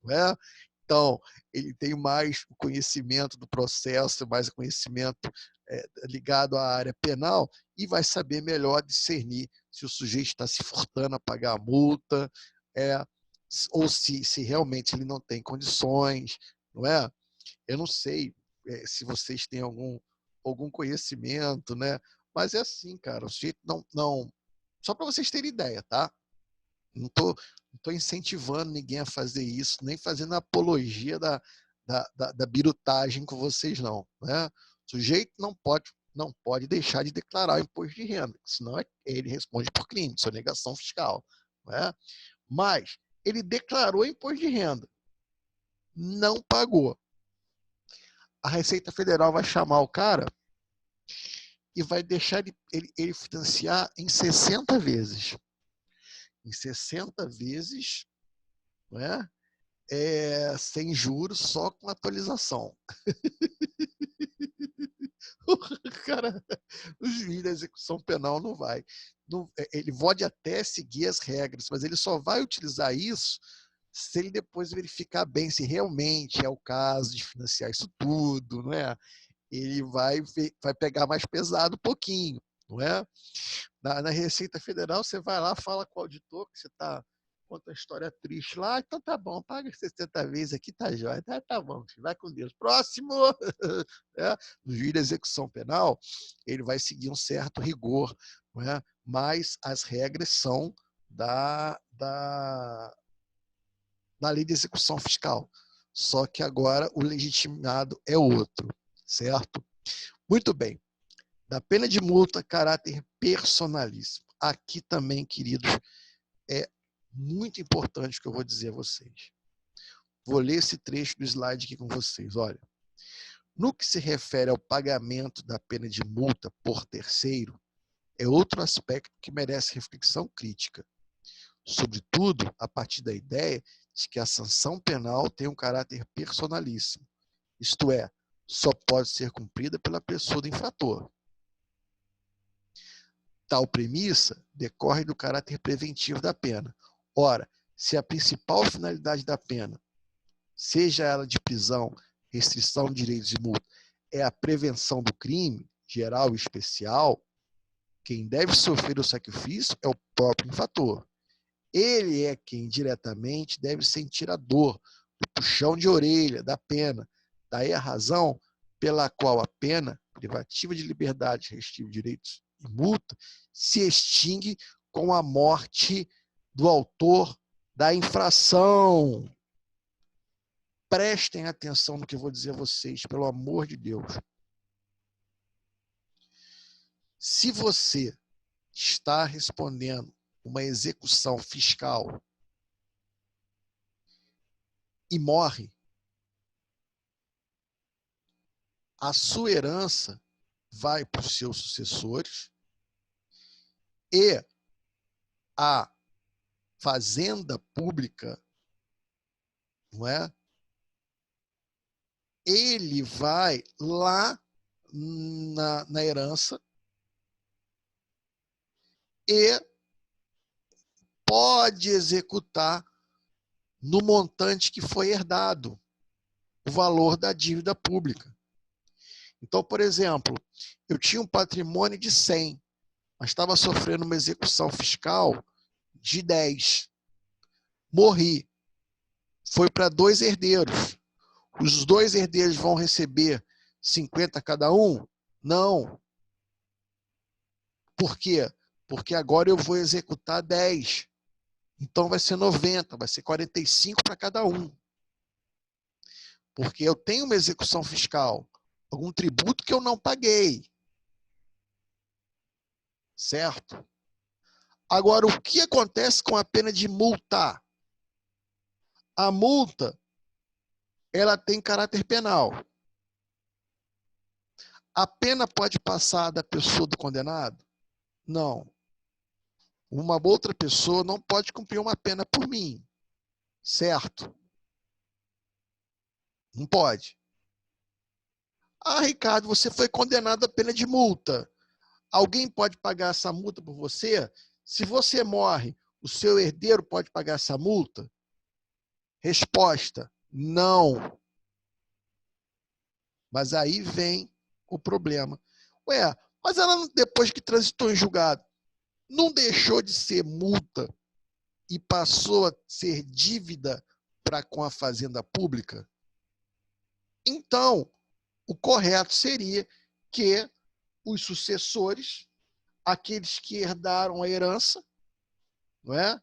Não é? Então, ele tem mais o conhecimento do processo, mais o conhecimento ligado à área penal e vai saber melhor discernir se o sujeito está se furtando a pagar a multa, ou se realmente ele não tem condições, não é? Eu não sei se vocês têm algum conhecimento, né? Mas é assim, cara, o sujeito não... Só para vocês terem ideia, tá? Não tô incentivando ninguém a fazer isso, nem fazendo apologia da birutagem com vocês, não. Né? O sujeito não pode deixar de declarar o imposto de renda, senão ele responde por crime, sonegação fiscal. Né? Mas ele declarou imposto de renda, não pagou. A Receita Federal vai chamar o cara e vai deixar ele financiar em 60 vezes. Em 60 vezes, não é? Sem juros, só com atualização. O cara, o juiz da execução penal não vai. Ele pode até seguir as regras, mas ele só vai utilizar isso se ele depois verificar bem se realmente é o caso de financiar isso tudo, não é? Ele vai pegar mais pesado um pouquinho, não é? Na Receita Federal, você vai lá, fala com o auditor que você está conta uma história triste lá, então tá bom, paga 60 vezes aqui, tá jóia, tá bom, vai com Deus. Próximo! É, no juiz da execução penal, ele vai seguir um certo rigor, não é? Mas as regras são da lei de execução fiscal. Só que agora o legitimado é outro, certo? Muito bem. Da pena de multa, caráter personalíssimo. Aqui também, queridos, é muito importante o que eu vou dizer a vocês. Vou ler esse trecho do slide aqui com vocês. Olha, no que se refere ao pagamento da pena de multa por terceiro, é outro aspecto que merece reflexão crítica. Sobretudo, a partir da ideia de que a sanção penal tem um caráter personalíssimo. Isto é, só pode ser cumprida pela pessoa do infrator. Tal premissa decorre do caráter preventivo da pena. Ora, se a principal finalidade da pena, seja ela de prisão, restrição de direitos e multa, é a prevenção do crime, geral e especial, quem deve sofrer o sacrifício é o próprio infrator. Ele é quem diretamente deve sentir a dor do puxão de orelha, da pena. Daí a razão pela qual a pena, privativa de liberdade, restritiva de direitos e multa, se extingue com a morte do autor da infração. Prestem atenção no que eu vou dizer a vocês, pelo amor de Deus. Se você está respondendo uma execução fiscal e morre, a sua herança vai para os seus sucessores e a fazenda pública, não é? Ele vai lá na herança e pode executar no montante que foi herdado o valor da dívida pública. Então, por exemplo, eu tinha um patrimônio de 100, mas estava sofrendo uma execução fiscal de 10. Morri. Foi para 2 herdeiros. Os 2 herdeiros vão receber 50 cada um? Não. Por quê? Porque agora eu vou executar 10. Então vai ser 90, vai ser 45 para cada um. Porque eu tenho uma execução fiscal, algum tributo que eu não paguei. Certo? Agora, o que acontece com a pena de multa? A multa, ela tem caráter penal. A pena pode passar da pessoa do condenado? Não. Uma outra pessoa não pode cumprir uma pena por mim. Certo? Não pode. Ah, Ricardo, você foi condenado à pena de multa. Alguém pode pagar essa multa por você? Se você morre, o seu herdeiro pode pagar essa multa? Resposta: não. Mas aí vem o problema. Ué, mas ela, depois que transitou em julgado, não deixou de ser multa e passou a ser dívida para com a fazenda pública? Então, o correto seria que os sucessores, aqueles que herdaram a herança, não é?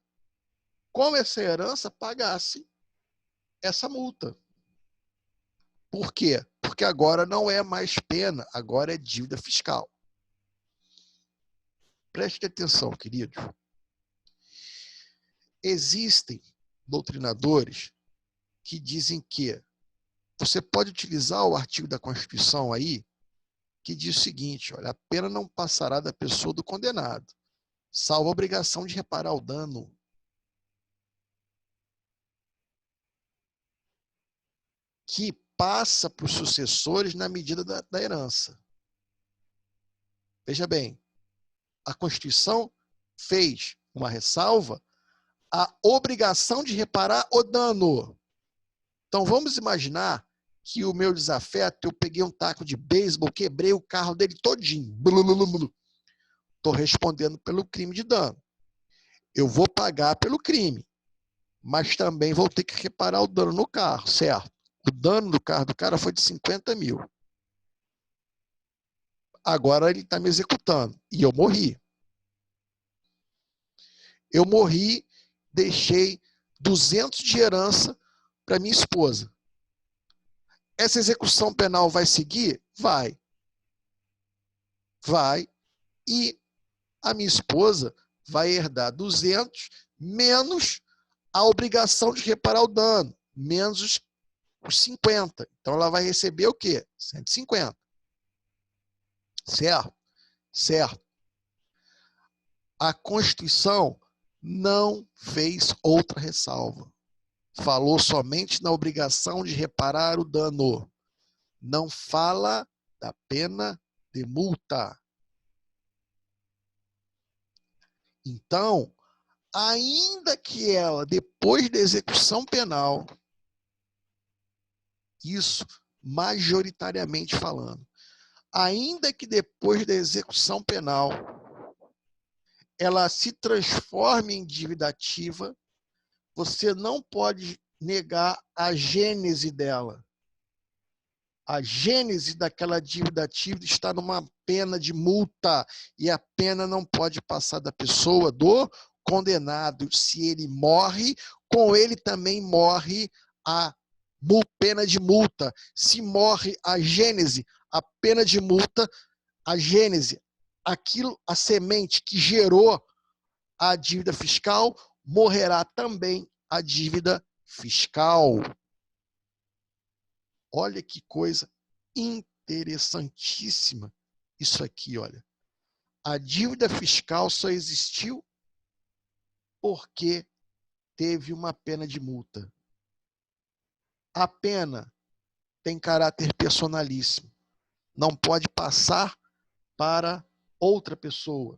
Com essa herança, pagassem essa multa. Por quê? Porque agora não é mais pena, agora é dívida fiscal. Preste atenção, queridos. Existem doutrinadores que dizem que você pode utilizar o artigo da Constituição aí, que diz o seguinte: olha, a pena não passará da pessoa do condenado, salvo a obrigação de reparar o dano. Que passa para os sucessores na medida da herança. Veja bem, a Constituição fez uma ressalva à obrigação de reparar o dano. Então, vamos imaginar que o meu desafeto, eu peguei um taco de beisebol, quebrei o carro dele todinho. Estou respondendo pelo crime de dano. Eu vou pagar pelo crime, mas também vou ter que reparar o dano no carro, certo? O dano do carro do cara foi de 50 mil. Agora ele está me executando e eu morri. Eu morri, deixei 200 de herança para minha esposa. Essa execução penal vai seguir? Vai. Vai. E a minha esposa vai herdar 200 menos a obrigação de reparar o dano, menos os 50. Então ela vai receber o quê? 150. Certo? Certo. A Constituição não fez outra ressalva. Falou somente na obrigação de reparar o dano. Não fala da pena de multa. Então, ainda que ela, depois da execução penal, isso majoritariamente falando, ainda que depois da execução penal, ela se transforme em dívida ativa, você não pode negar a gênese dela. A gênese daquela dívida ativa está numa pena de multa e a pena não pode passar da pessoa do condenado. Se ele morre, com ele também morre a pena de multa. Se morre a gênese, a pena de multa, a gênese, aquilo, a semente que gerou a dívida fiscal, morrerá também a dívida fiscal. Olha que coisa interessantíssima isso aqui, olha. A dívida fiscal só existiu porque teve uma pena de multa. A pena tem caráter personalíssimo. Não pode passar para outra pessoa.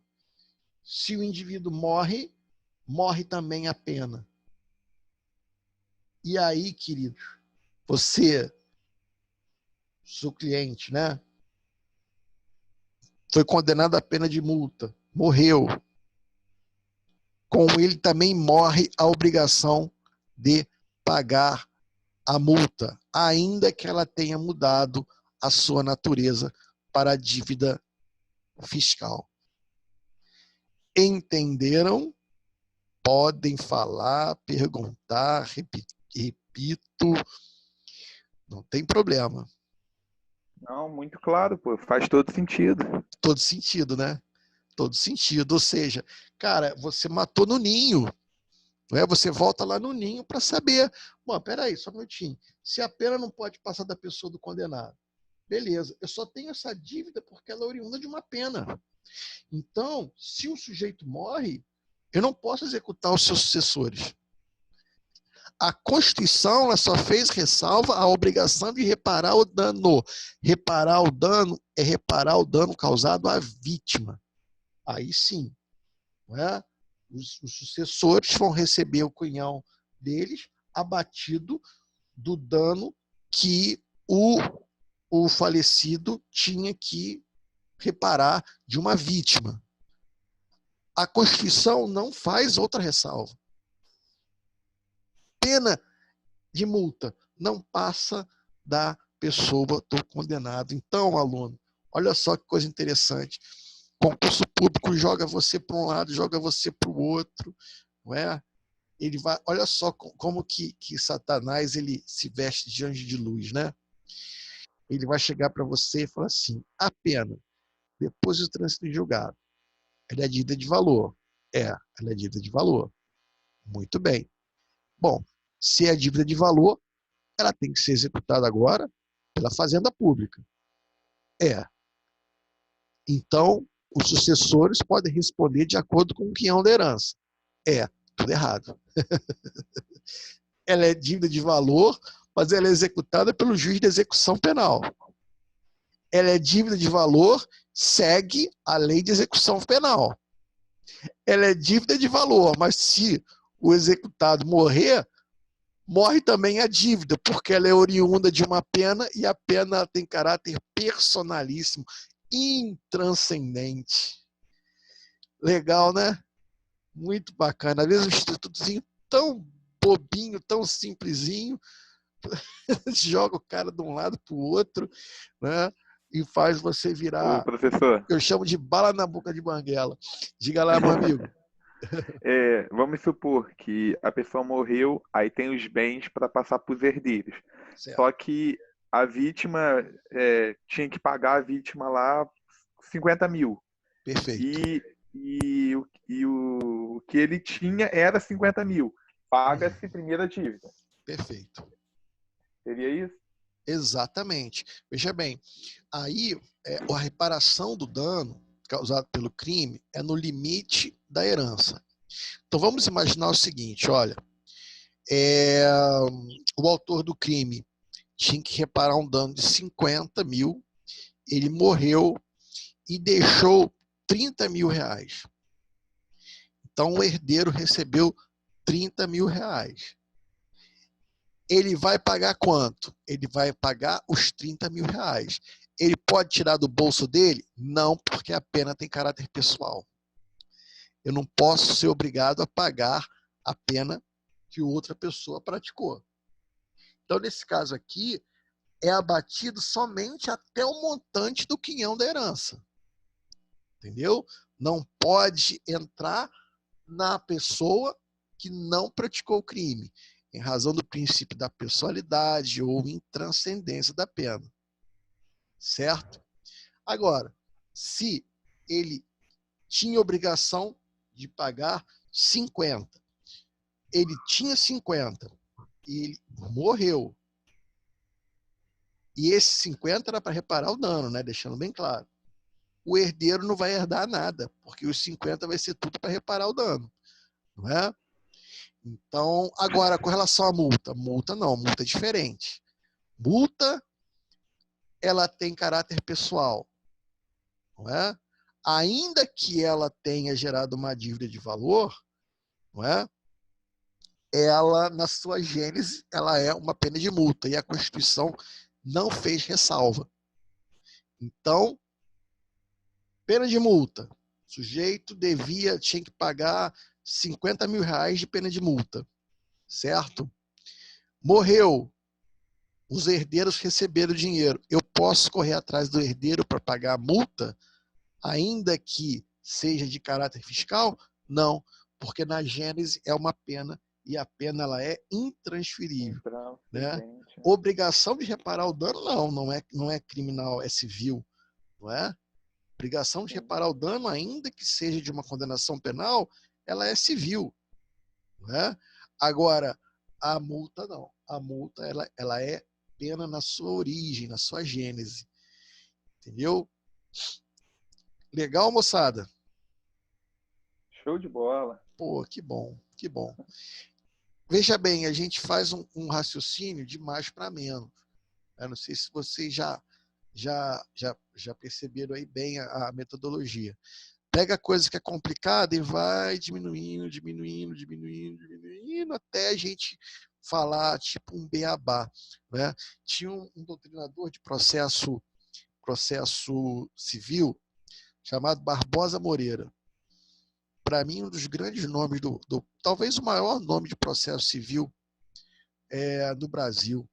Se o indivíduo morre, morre também a pena. E aí, queridos, você, seu cliente, né? Foi condenado à pena de multa, morreu. Com ele também morre a obrigação de pagar a multa, ainda que ela tenha mudado a sua natureza para a dívida fiscal. Entenderam? Podem falar, perguntar, repito, não tem problema. Não, muito claro, pô, faz todo sentido. Todo sentido, né? Todo sentido. Ou seja, cara, você matou no ninho. Não é? Você volta lá no ninho para saber. Bom, peraí, só um minutinho. Se a pena não pode passar da pessoa do condenado, beleza, eu só tenho essa dívida porque ela é oriunda de uma pena. Então, se o sujeito morre, eu não posso executar os seus sucessores. A Constituição ela só fez ressalva à obrigação de reparar o dano. Reparar o dano é reparar o dano causado à vítima. Aí sim, não é? Os sucessores vão receber o cunhão deles abatido do dano que o falecido tinha que reparar de uma vítima. A Constituição não faz outra ressalva. Pena de multa não passa da pessoa do condenado. Então, aluno, olha só que coisa interessante. Concurso público joga você para um lado, joga você para o outro, não é? Ele vai, olha só como que Satanás ele se veste de anjo de luz, né? Ele vai chegar para você e falar assim: a pena, depois do trânsito julgado, ela é dívida de valor. Ela é dívida de valor. Muito bem. Bom, se é dívida de valor, ela tem que ser executada agora pela Fazenda Pública. Então, os sucessores podem responder de acordo com o quinhão da herança. Tudo errado. Ela é dívida de valor, mas ela é executada pelo juiz de execução penal. Ela é dívida de valor segue a lei de execução penal. Ela é dívida de valor, mas se o executado morrer, morre também a dívida, porque ela é oriunda de uma pena e a pena tem caráter personalíssimo, intranscendente. Legal, né? Muito bacana. Às vezes um institutozinho tão bobinho, tão simplesinho, joga o cara de um lado para o outro, né? E faz você virar, Ô, professor, eu chamo de bala na boca de banguela. Diga lá, meu amigo. vamos supor que a pessoa morreu, aí tem os bens para passar para os herdeiros. Certo. Só que a vítima tinha que pagar a vítima lá 50 mil. Perfeito. E o que ele tinha era 50 mil. Paga-se primeira dívida. Perfeito. Seria isso? Exatamente. Veja bem, aí a reparação do dano causado pelo crime é no limite da herança. Então vamos imaginar o seguinte, olha, o autor do crime tinha que reparar um dano de 50 mil, ele morreu e deixou 30 mil reais. Então o herdeiro recebeu 30 mil reais. Ele vai pagar quanto? Ele vai pagar os 30 mil reais. Ele pode tirar do bolso dele? Não, porque a pena tem caráter pessoal. Eu não posso ser obrigado a pagar a pena que outra pessoa praticou. Então, nesse caso aqui, é abatido somente até o montante do quinhão da herança. Entendeu? Não pode entrar na pessoa que não praticou o crime, em razão do princípio da pessoalidade ou intranscendência da pena. Certo? Agora, se ele tinha obrigação de pagar 50, ele tinha 50 e ele morreu, e esse 50 era para reparar o dano, né? Deixando bem claro. O herdeiro não vai herdar nada, porque os 50 vai ser tudo para reparar o dano, não é? Então, agora, com relação à multa, multa não, multa é diferente. Multa, ela tem caráter pessoal, não é? Ainda que ela tenha gerado uma dívida de valor, não é? Ela, na sua gênese, ela é uma pena de multa, e a Constituição não fez ressalva. Então, pena de multa. O sujeito tinha que pagar 50 mil reais de pena de multa, certo? Morreu, os herdeiros receberam dinheiro. Eu posso correr atrás do herdeiro para pagar a multa, ainda que seja de caráter fiscal? Não, porque na gênese é uma pena e a pena ela é intransferível, né? Obrigação de reparar o dano não é criminal, é civil, não é? Obrigação de reparar o dano, ainda que seja de uma condenação penal, ela é civil, não é? Agora, a multa não. A multa ela é pena na sua origem, na sua gênese. Entendeu? Legal, moçada? Show de bola. Pô, que bom, que bom. Veja bem, a gente faz um raciocínio de mais para menos. Eu não sei se vocês já perceberam aí bem a metodologia. Pega a coisa que é complicada e vai diminuindo, até a gente falar tipo um beabá, né? Tinha um doutrinador de processo civil chamado Barbosa Moreira. Para mim, um dos grandes nomes talvez o maior nome de processo civil do Brasil,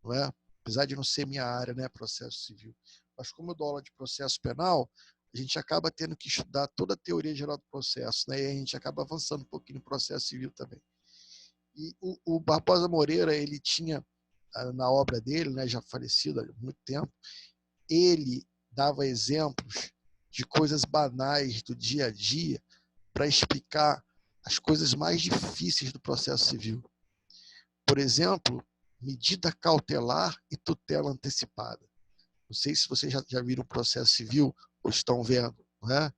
não é? Apesar de não ser minha área, né, processo civil. Mas como eu dou aula de processo penal, a gente acaba tendo que estudar toda a teoria geral do processo, né? E a gente acaba avançando um pouquinho no processo civil também. E o Barbosa Moreira, ele tinha, na obra dele, né, já falecido há muito tempo, ele dava exemplos de coisas banais do dia a dia para explicar as coisas mais difíceis do processo civil. Por exemplo, medida cautelar e tutela antecipada. Não sei se vocês já viram o processo civil ou estão vendo, não é?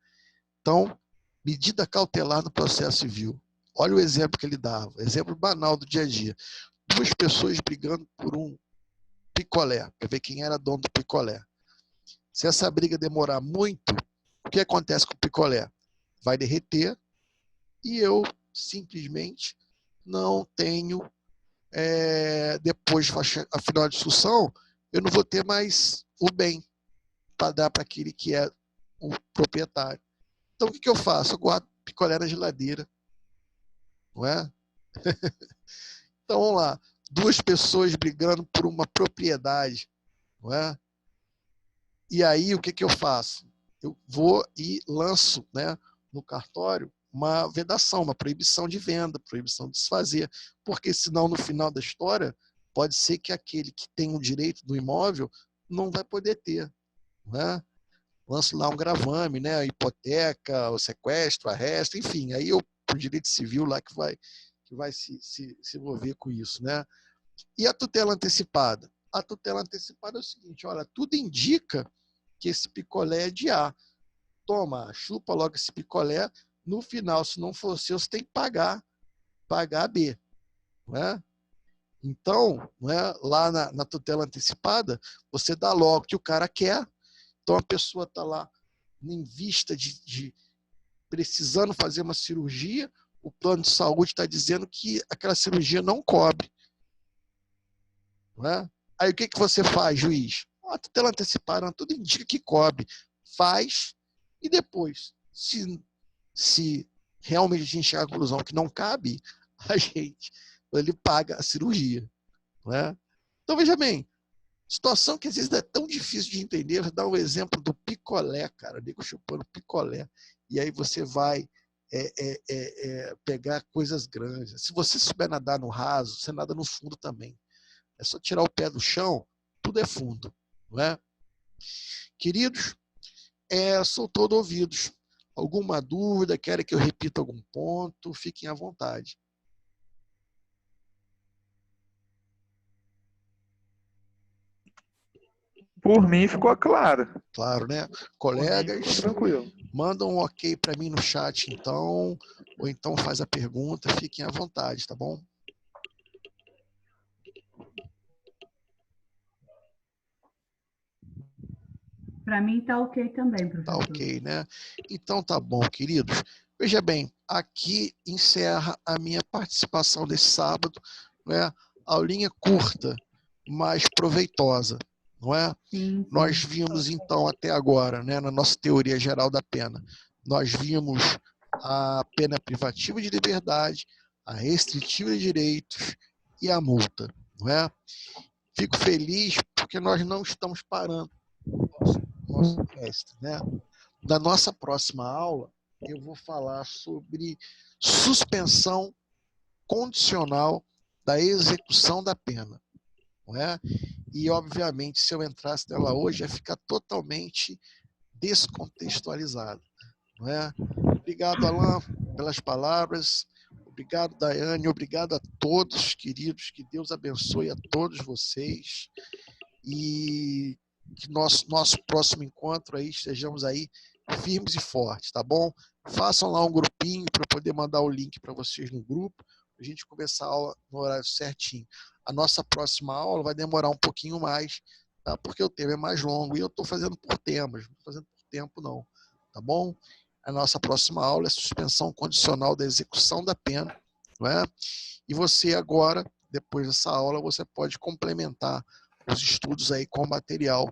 Então, medida cautelar no processo civil. Olha o exemplo que ele dava, exemplo banal do dia a dia. Duas pessoas brigando por um picolé, para ver quem era dono do picolé. Se essa briga demorar muito, o que acontece com o picolé? Vai derreter e eu simplesmente não tenho, depois, a final da discussão, eu não vou ter mais o bem para dar para aquele que é o proprietário. Então, o que eu faço? Eu guardo picolé na geladeira, não é? Então, vamos lá. 2 pessoas brigando por uma propriedade, não é? E aí, o que eu faço? Eu vou e lanço, né, no cartório uma vedação, uma proibição de venda, proibição de desfazer, porque senão, no final da história, pode ser que aquele que tem o direito do imóvel não vai poder ter, não é? Lanço lá um gravame, né, a hipoteca, o sequestro, arresto, enfim, aí o direito civil lá que vai se envolver com isso, né? E a tutela antecipada? A tutela antecipada é o seguinte, olha, tudo indica que esse picolé é de A. Toma, chupa logo esse picolé, no final, se não for seu, você tem que pagar B, não é? Então, não é? Lá na tutela antecipada, você dá logo o que o cara quer. Então, a pessoa está lá em vista de precisando fazer uma cirurgia, o plano de saúde está dizendo que aquela cirurgia não cobre. Não é? Aí, o que você faz, juiz? A tutela antecipada, tudo indica que cobre. Faz e depois, se realmente a gente chegar à conclusão que não cabe, ele paga a cirurgia. Não é? Então, veja bem, situação que às vezes é tão difícil de entender. Vou dar um exemplo do picolé, cara. Nego chupando picolé. E aí você vai pegar coisas grandes. Se você souber nadar no raso, você nada no fundo também. É só tirar o pé do chão, tudo é fundo. Não é? Queridos, sou todo ouvidos. Alguma dúvida? Querem que eu repita algum ponto? Fiquem à vontade. Por mim ficou claro. Claro, né? Por mim Colegas, ficou tranquilo. mandam um ok para mim no chat, então, ou então faz a pergunta, fiquem à vontade, tá bom? Para mim está ok também, professor. Tá ok, né? Então tá bom, queridos. Veja bem, aqui encerra a minha participação desse sábado, né? Aulinha curta, mas proveitosa, não é? Sim. Nós vimos então até agora, né, na nossa teoria geral da pena, nós vimos a pena privativa de liberdade, a restritiva de direitos e a multa, não é? Fico feliz porque nós não estamos parando nosso mestre, né? Na nossa próxima aula, eu vou falar sobre suspensão condicional da execução da pena, não é? E, obviamente, se eu entrasse nela hoje, ia ficar totalmente descontextualizado, não é? Obrigado, Alain, pelas palavras. Obrigado, Daiane. Obrigado a todos, queridos. Que Deus abençoe a todos vocês. E que nosso próximo encontro aí, estejamos aí firmes e fortes, tá bom? Façam lá um grupinho para poder mandar o link para vocês no grupo, a gente começar a aula no horário certinho. A nossa próxima aula vai demorar um pouquinho mais, tá? Porque o tema é mais longo e eu estou fazendo por temas, não estou fazendo por tempo não, tá bom? A nossa próxima aula é suspensão condicional da execução da pena, não é? E você agora, depois dessa aula, você pode complementar os estudos aí com o material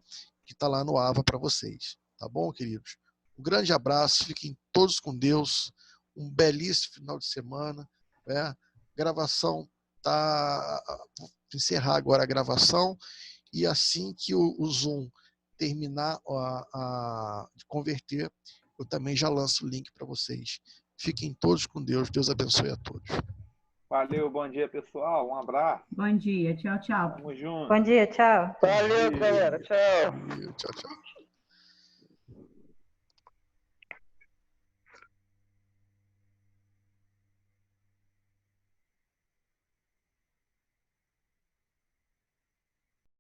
que está lá no AVA para vocês. Tá bom, queridos? Um grande abraço, fiquem todos com Deus, um belíssimo final de semana. Né? Gravação tá. Vou encerrar agora a gravação e assim que o Zoom terminar de converter, eu também já lanço o link para vocês. Fiquem todos com Deus. Deus abençoe a todos. Valeu, bom dia, pessoal. Um abraço. Bom dia, tchau, tchau. Tamo junto. Bom dia, tchau. Valeu, galera. Tchau. Tchau, tchau.